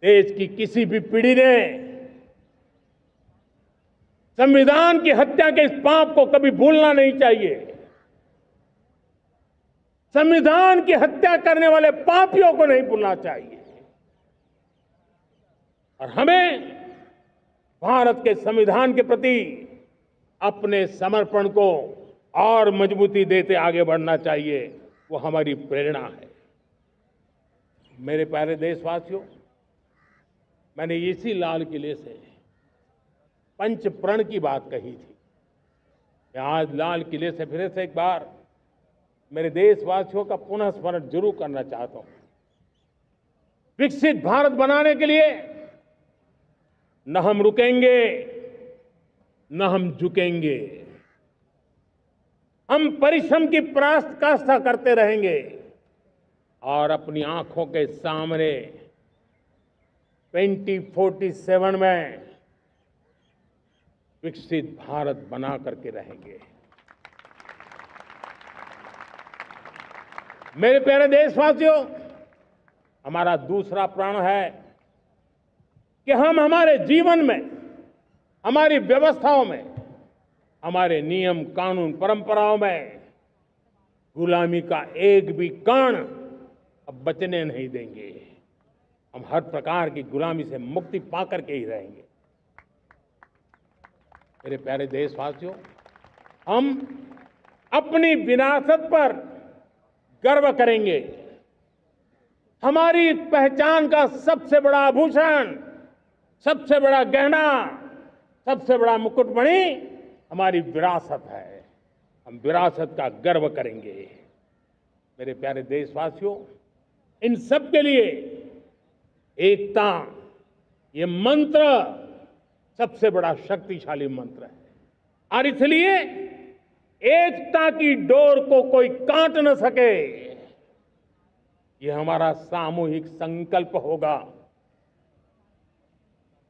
देश की किसी भी पीढ़ी ने संविधान की हत्या के इस पाप को कभी भूलना नहीं चाहिए। संविधान की हत्या करने वाले पापियों को नहीं भूलना चाहिए। और हमें भारत के संविधान के प्रति अपने समर्पण को और मजबूती देते आगे बढ़ना चाहिए। वो हमारी प्रेरणा है। मेरे प्यारे देशवासियों, मैंने इसी लाल किले से पंच प्रण की बात कही थी। मैं आज लाल किले से फिर से एक बार मेरे देशवासियों का पुनः स्मरण जरूर करना चाहता हूं। विकसित भारत बनाने के लिए न हम रुकेंगे, न हम झुकेंगे। हम परिश्रम की पराकाष्ठा करते रहेंगे और अपनी आंखों के सामने 2047 में विकसित भारत बना करके रहेंगे। मेरे प्यारे देशवासियों, हमारा दूसरा प्रण है कि हम हमारे जीवन में, हमारी व्यवस्थाओं में, हमारे नियम कानून परंपराओं में गुलामी का एक भी कण अब बचने नहीं देंगे। हम हर प्रकार की गुलामी से मुक्ति पाकर के ही रहेंगे। मेरे प्यारे देशवासियों, हम अपनी विरासत पर गर्व करेंगे। हमारी पहचान का सबसे बड़ा आभूषण, सबसे बड़ा गहना, सबसे बड़ा मुकुटमणि हमारी विरासत है। हम विरासत का गर्व करेंगे। मेरे प्यारे देशवासियों, इन सब के लिए एकता, ये मंत्र सबसे बड़ा शक्तिशाली मंत्र है। और इसलिए एकता की डोर को कोई काट न सके, ये हमारा सामूहिक संकल्प होगा।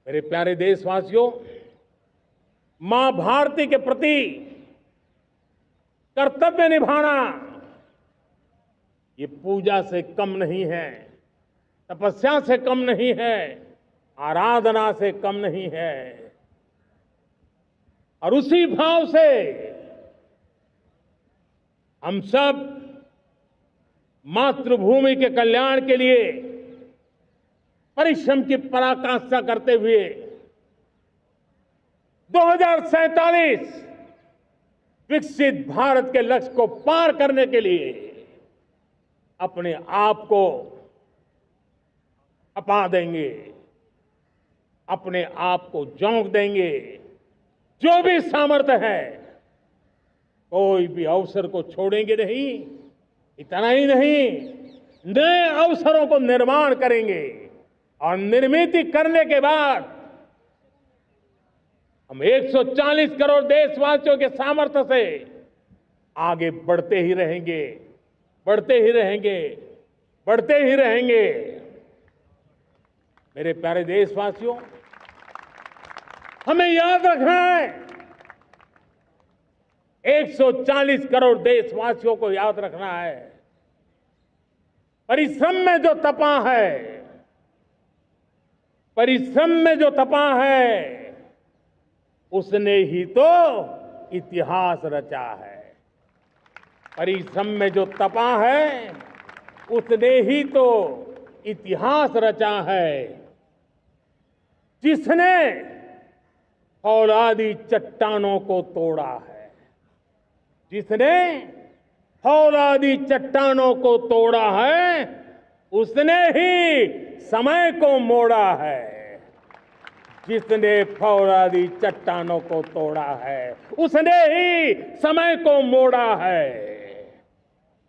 मेरे प्यारे देशवासियों, मां भारती के प्रति कर्तव्य निभाना ये पूजा से कम नहीं है, तपस्या से कम नहीं है, आराधना से कम नहीं है। और उसी भाव से हम सब मातृभूमि के कल्याण के लिए परिश्रम की पराकाष्ठा करते हुए 2047 विकसित भारत के लक्ष्य को पार करने के लिए अपने आप को अपा देंगे, अपने आप को झोंक देंगे। जो भी सामर्थ्य है कोई भी अवसर को छोड़ेंगे नहीं। इतना ही नहीं, नए अवसरों को निर्माण करेंगे और निर्मित करने के बाद हम 140 करोड़ देशवासियों के सामर्थ्य से आगे बढ़ते ही रहेंगे, बढ़ते ही रहेंगे, बढ़ते ही रहेंगे। मेरे प्यारे देशवासियों, हमें याद रखना है, 140 करोड़ देशवासियों को याद रखना है, परिश्रम में जो तपा है, परिश्रम में जो तपा है, उसने ही तो इतिहास रचा है। परिश्रम में जो तपा है, उसने ही तो इतिहास रचा है। जिसने फौलादी चट्टानों को तोड़ा है, जिसने फौलादी चट्टानों को तोड़ा है, उसने ही समय को मोड़ा है। जिसने फौलादी चट्टानों को तोड़ा है, उसने ही समय को मोड़ा है।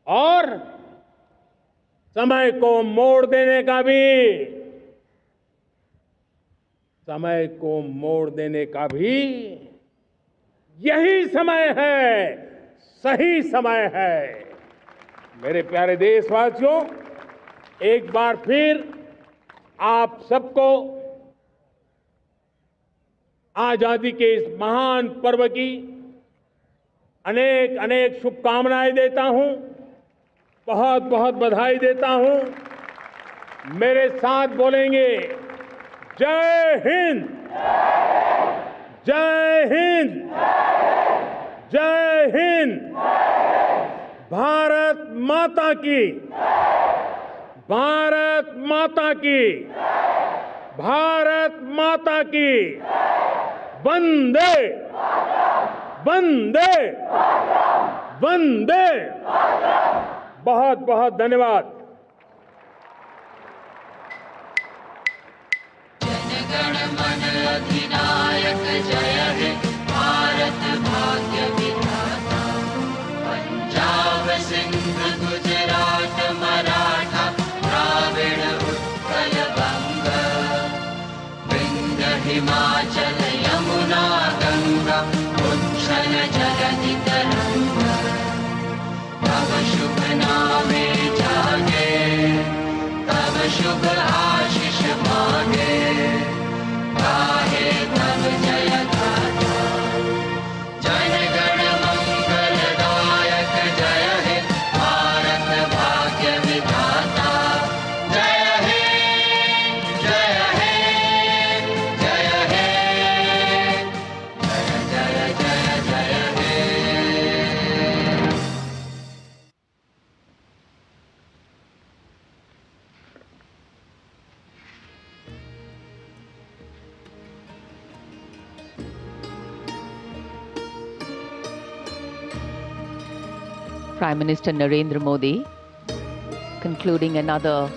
और समय को मोड़ देने का भी, समय को मोड़ देने का भी यही समय है, सही समय है। मेरे प्यारे देशवासियों, एक बार फिर आप सबको आजादी के इस महान पर्व की अनेक अनेक शुभकामनाएं देता हूं, बहुत बहुत बधाई देता हूं। मेरे साथ बोलेंगे, जय हिंद, जय हिंद, जय हिंद। भारत माता की, भारत माता की, भारत माता की। वंदे, वंदे, वंदे। बहुत बहुत धन्यवाद। जनगण मन अधिनायक जय हे भारत भाग्य विधाता। पंजाब सिंध गुजरात मराठा द्राविड़ उत्कल बंग। विंध्य हिमाचल यमुना गंगा उच्छल जगति तरंग। तब शुभ नामे जागे, तब शुभ आशीष मांगे। गाहे तब जय गाथा, जनगण मंगलदायक जय हे भारत भाग्य विधाता। जय हे, जय हे, जय हे, जय जय जय जय हे। Prime Minister Narendra Modi concluding another